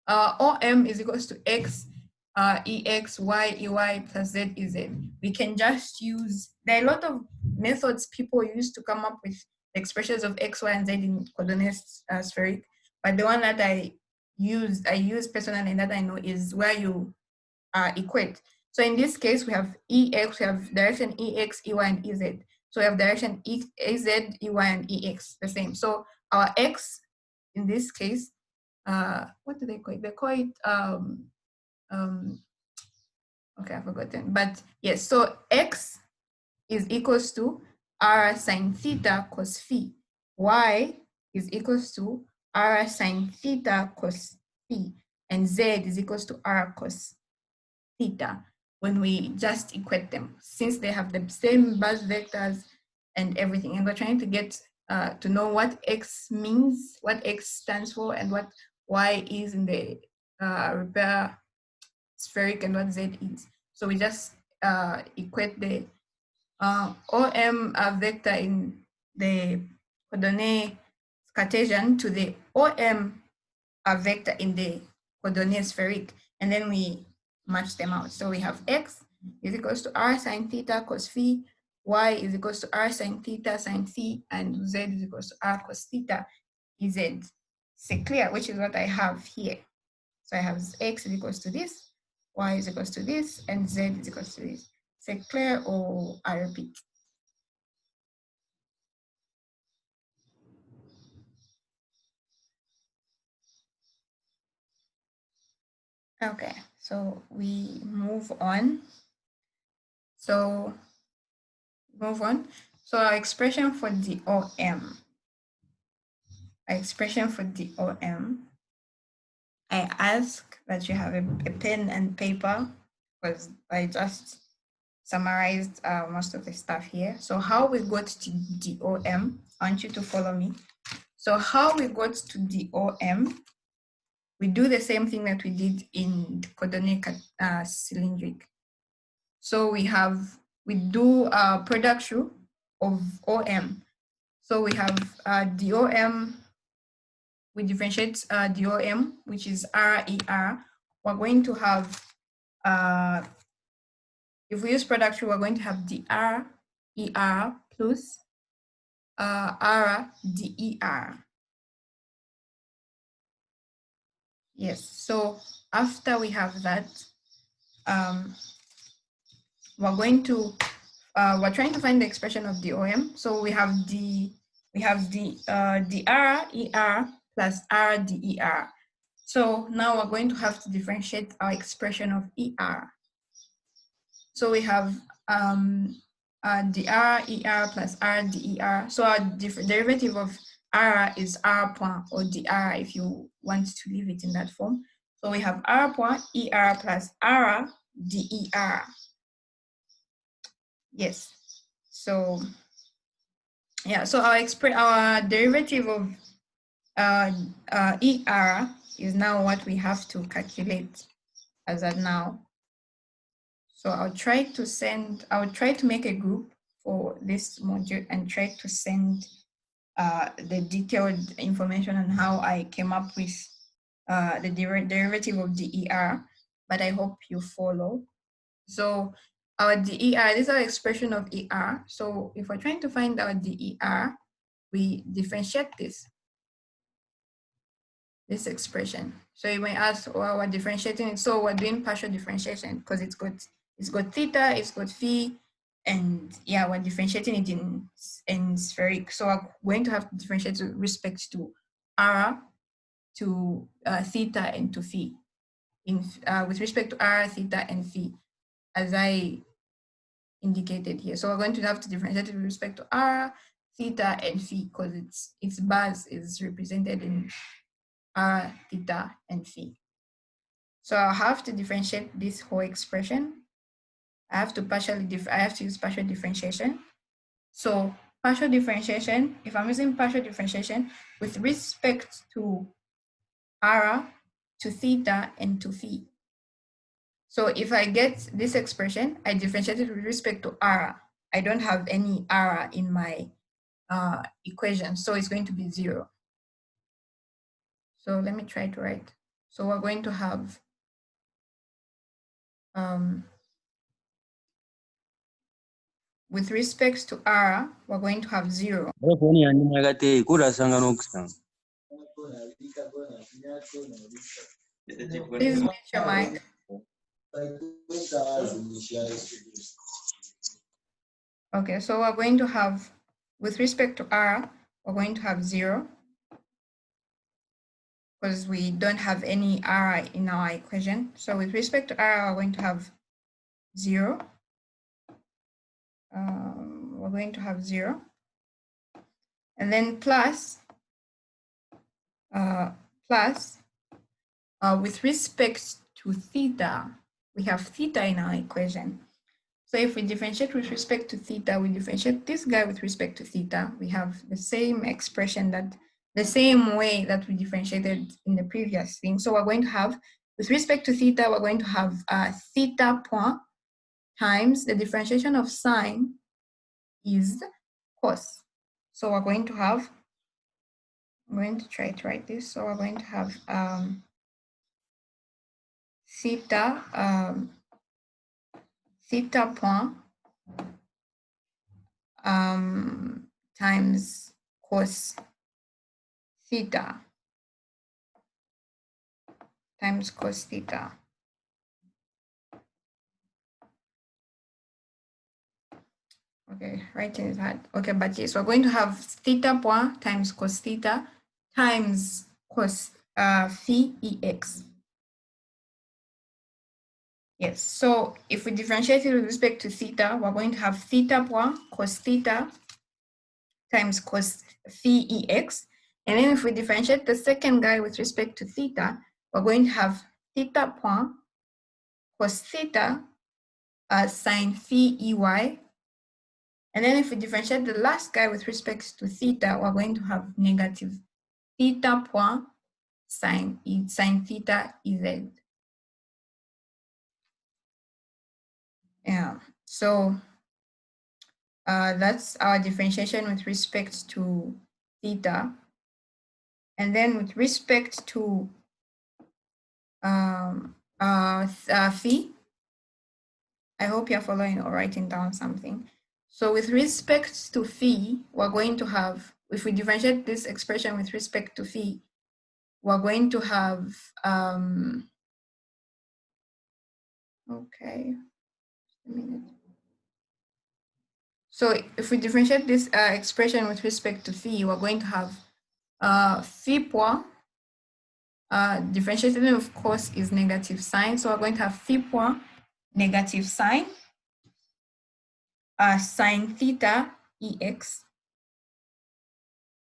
OM is equals to X EX Y EY plus Z EZ. We can just use, there are a lot of methods people use to come up with expressions of X, Y, and Z in coordinate spheric, but the one that I use personally and that I know is where you equate. So in this case, we have EX, we have direction EX, EY, and EZ. So we have direction EZ, EY, and EX, the same. So our X, in this case, what do they call it? They call it, okay, I've forgotten. But yes, so X is equals to R sine theta cos phi. Y is equals to R sine theta cos phi. And Z is equals to R cos theta when we just equate them, since they have the same base vectors and everything. And we're trying to get to know what X means, what X stands for, and what Y is in the repair spheric, and what Z is. So we just equate the OM vector in the coordinate Cartesian to the OM vector in the coordinate spheric, and then we match them out. So we have X is equals to R sine theta cos phi, Y is equals to R sine theta sine phi, and Z is equals to R cos theta Ez. Is clear? Which is what I have here. So I have X is equals to this, Y is equals to this, and Z is equals to this. Is it clear, or I repeat? Okay, so we move on. So our expression for the OM. I ask that you have a pen and paper, because I just summarized most of the stuff here. So how we got to DOM, I want you to follow me. So how we got to DOM, we do the same thing that we did in the coordinate cylindric. So we do a product rule of OM. So we have DOM, we differentiate DOM, which is RER. We're going to have, if we use product rule, we're going to have DR ER plus R DER. Yes, so after we have that, we're trying to find the expression of the OM. So we have DR ER plus R DER. So now we're going to have to differentiate our expression of ER. So we have DR ER plus R DER. So our derivative of R is R point, or DR if you want to leave it in that form. So we have R point ER plus R DER. Yes. So yeah, so our derivative of ER is now what we have to calculate as at now. So I'll try to make a group for this module and try to send the detailed information on how I came up with the derivative of DER, but I hope you follow. So our DER, this is our expression of ER. So if we're trying to find our DER, we differentiate this expression. So you may ask, well, we're differentiating it. So we're doing partial differentiation because it's got theta, it's got phi, and yeah, we're differentiating it in spheric. So we're going to have to differentiate with respect to R, to theta, and to phi. With respect to R, theta, and phi, as I indicated here. So we're going to have to differentiate with respect to R, theta, and phi because its bars is represented in R, theta, and phi. So I'll have to differentiate this whole expression. I have to use partial differentiation. So partial differentiation, if I'm using partial differentiation with respect to R, to theta, and to phi. So if I get this expression, I differentiate it with respect to R. I don't have any R in my equation, so it's going to be 0. So let me try to write. So we're going to have with respect to R, we're going to have 0. Please mute your mic. Okay, so we're going to have, with respect to R, we're going to have 0 because we don't have any R in our equation. So with respect to R, we're going to have 0. We're going to have 0. And then plus with respect to theta, we have theta in our equation. So if we differentiate with respect to theta, we differentiate this guy with respect to theta. We have the same expression the same way that we differentiated in the previous thing. So we're going to have, with respect to theta, we're going to have theta point times the differentiation of sine is cos. So we're going to have, I'm going to try to write this. So we're going to have theta point times cos theta times cos theta. Okay, writing is hard. Okay, but yes, we're going to have theta point times cos theta times cos phi ex. Yes, so if we differentiate it with respect to theta, we're going to have theta point cos theta times cos phi ex. And then if we differentiate the second guy with respect to theta, we're going to have theta point cos theta sine phi ey. And then if we differentiate the last guy with respect to theta, we're going to have negative theta point sine theta ez. Yeah, so that's our differentiation with respect to theta. And then with respect to phi, I hope you're following or writing down something. So with respect to phi, we're going to have, if we differentiate this expression with respect to phi, we're going to have, okay, just a minute. So if we differentiate this expression with respect to phi, we're going to have phi point, differentiating of course is negative sine. So we're going to have phi point negative sine, sine theta ex.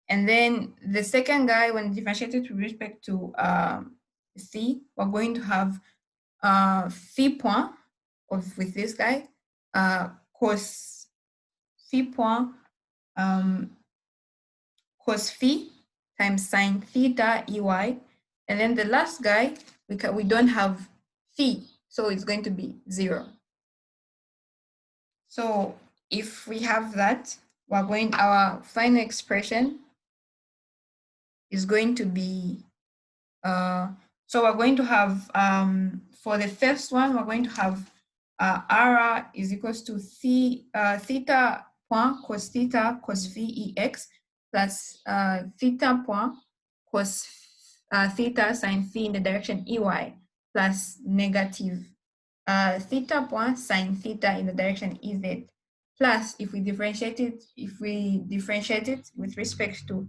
And then the second guy, when differentiated with respect to C, we're going to have phi point with this guy, cos phi point, cos phi times sine theta EY. And then the last guy, we don't have phi, so it's going to be 0. So if we have that, our final expression is going to be, so we're going to have, for the first one, we're going to have R is equals to theta point cos theta cos phi EX plus theta point cos theta sine phi in the direction EY plus negative theta point sine theta in the direction EZ plus if we differentiate it with respect to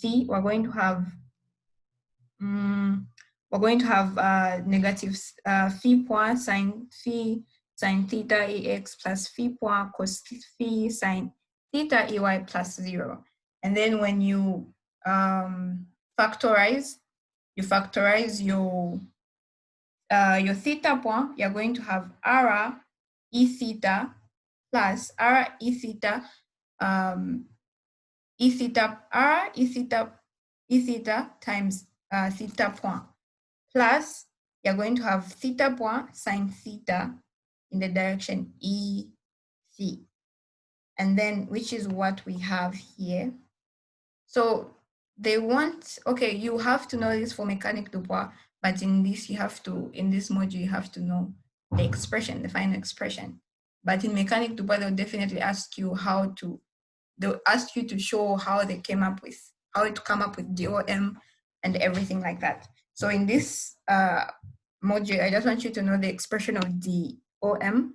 phi, we're going to have negative phi point sine theta EX plus phi point cos phi sine theta EY plus 0. And then when you factorize your theta point, you're going to have R E theta plus R E theta E theta times theta point plus you're going to have theta point sine theta in the direction EC, and then which is what we have here. So they want, okay, you have to know this for mechanic du poids, but in this module you have to know the expression, the final expression. But in mechanic du poids, they'll definitely ask you they'll ask you to show how to come up with DOM and everything like that. So in this module, I just want you to know the expression of DOM.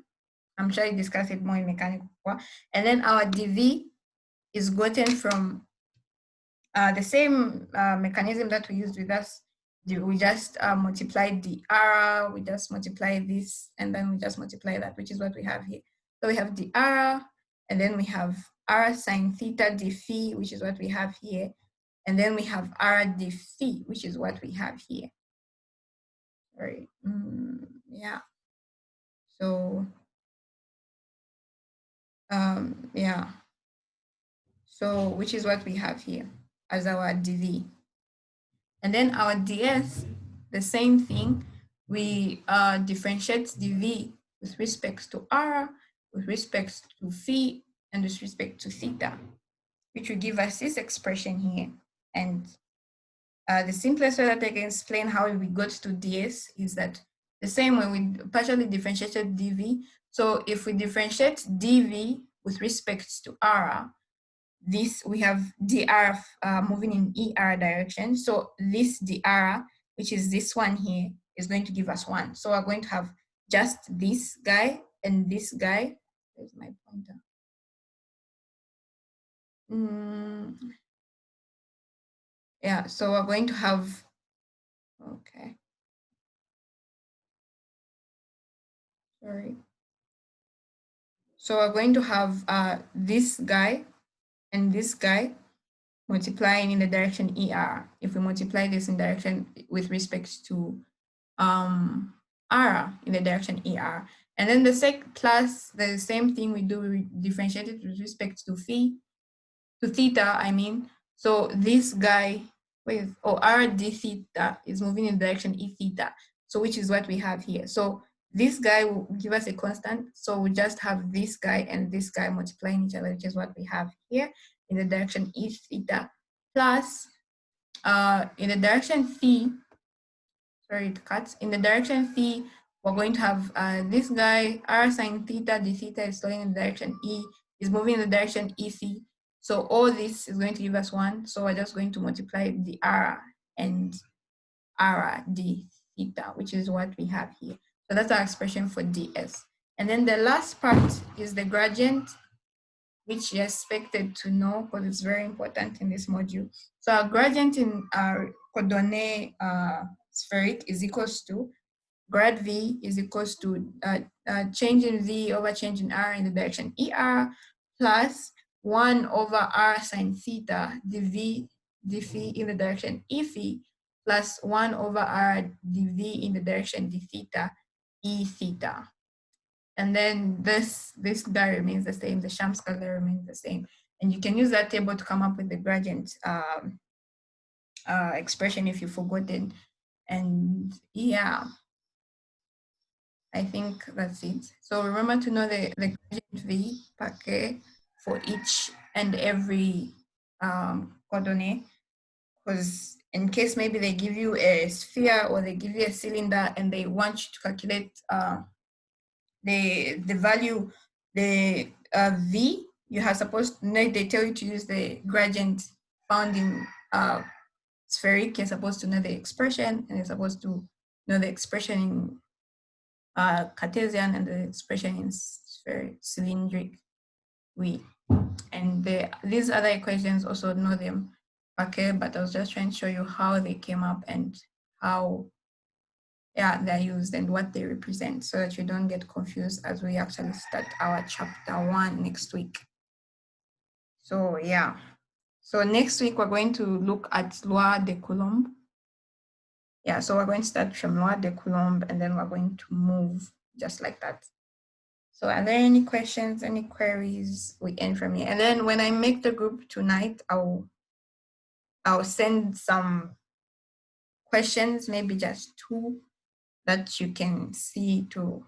I'm sure I discussed it more in mechanical poids. And then our dV is gotten from the same mechanism that we used with us. We just multiply the R, we just multiply this, and then we just multiply that, which is what we have here. So we have the R, and then we have R sine theta d phi, which is what we have here. And then we have R d phi, which is what we have here. Sorry. Yeah. So, yeah. So, which is what we have here as our dV. And then our ds, the same thing. We differentiate dV with respect to R, with respect to phi, and with respect to theta, which will give us this expression here. And the simplest way that I can explain how we got to ds is that the same way we partially differentiated dv. So if we differentiate dv with respect to r, this we have dr moving in er direction. So this dr, which is this one here, is going to give us 1. So we're going to have just this guy and this guy. There's my pointer. Yeah, so we're going to have, okay. Sorry. So we're going to have this guy and this guy multiplying in the direction ER. If we multiply this in direction with respect to R in the direction ER. And then the the same thing we do, we differentiate it with respect to theta, I mean. So this guy with, R d theta is moving in the direction E theta. So which is what we have here. So this guy will give us a constant. So we just have this guy and this guy multiplying each other, which is what we have here in the direction E theta, plus in the direction phi, sorry, it cuts. In the direction phi, we're going to have this guy, R sine theta, d theta is going in the direction E, is moving in the direction E phi. So all this is going to give us 1. So we're just going to multiply the R and R d theta, which is what we have here. So that's our expression for ds. And then the last part is the gradient, which you're expected to know because it's very important in this module. So our gradient in our coordinate spheric is equals to grad v is equals to change in v over change in r in the direction er plus 1 over r sine theta dv phi in the direction e phi plus 1 over r dv in the direction d theta e theta. And then this guy remains the same, the Shamskala remains the same. And you can use that table to come up with the gradient expression if you've forgotten. And yeah, I think that's it. So remember to know the gradient V per K for each and every coordinate, because in case maybe they give you a sphere or they give you a cylinder and they want you to calculate the value, the V, you are supposed to, they tell you to use the gradient found in spheric, you're supposed to know the expression, and you're supposed to know the expression in Cartesian and the expression in cylindric V. And these other equations also know them, okay, but I was just trying to show you how they came up and how they're used and what they represent, so that you don't get confused as we actually start our chapter 1 next week. So yeah, so next week we're going to look at Loi de Coulomb. Yeah, so we're going to start from Loi de Coulomb and then we're going to move just like that. So are there any questions, any queries? We end from here. And then when I make the group tonight, I'll send some questions, maybe just 2, that you can see to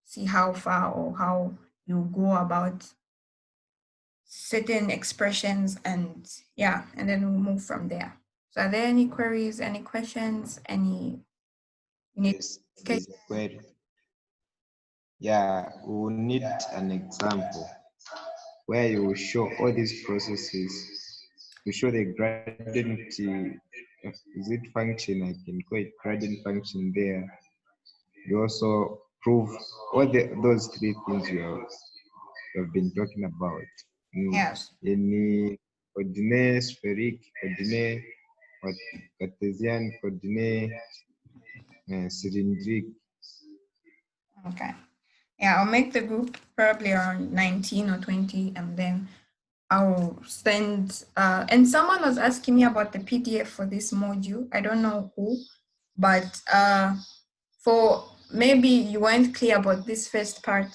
see how far or how you go about certain expressions, and yeah, and then we'll move from there. So are there any queries, any questions, any? Yes, there's a query. Yeah, we will need an example where you will show all these processes. You show the gradient, is it function? I can call it gradient function there. You also prove all those 3 things you have been talking about. Yes. Any coordinate, spheric, coordinate, Cartesian, coordinate, cylindric. Okay. Yeah, I'll make the group probably around 19 or 20, and then I'll send, and someone was asking me about the PDF for this module. I don't know who, but for maybe you weren't clear about this first part,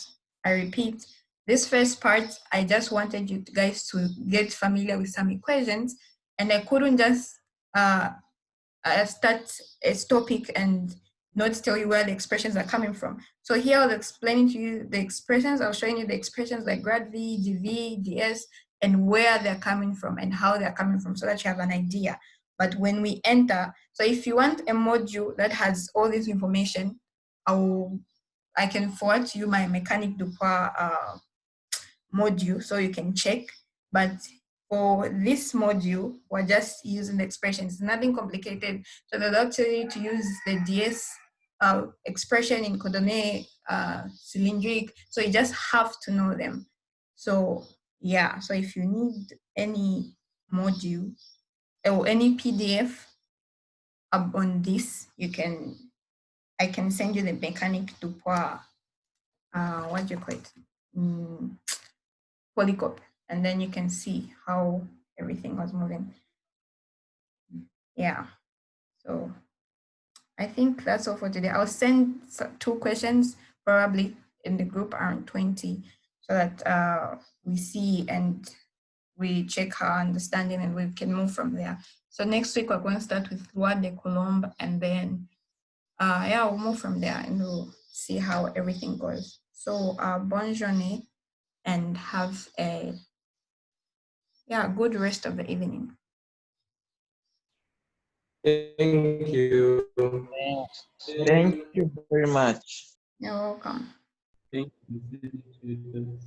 I repeat, this first part, I just wanted you guys to get familiar with some equations, and I couldn't just start a topic and not tell you where the expressions are coming from. So here I was explaining to you the expressions, I was showing you the expressions like grad V, dV, ds, and where they're coming from and how they're coming from, so that you have an idea. But when we enter, so if you want a module that has all this information, I can forward to you my Mécanique du poids module so you can check. But for this module, we're just using the expressions, nothing complicated. So they'll tell you to use the ds expression in coordinate, cylindric. So you just have to know them. So yeah, so if you need any module or any PDF on this, I can send you the Mécanique du poids, what do you call it? Polycop, and then you can see how everything was moving. Yeah, so I think that's all for today. I'll send 2 questions probably in the group around 20, so that we see and we check our understanding and we can move from there. So next week we're going to start with Loi de Coulomb, and then yeah, we'll move from there and we'll see how everything goes. So bonne journée and have a good rest of the evening. Thank you. Thank you very much. You're welcome. Thank you.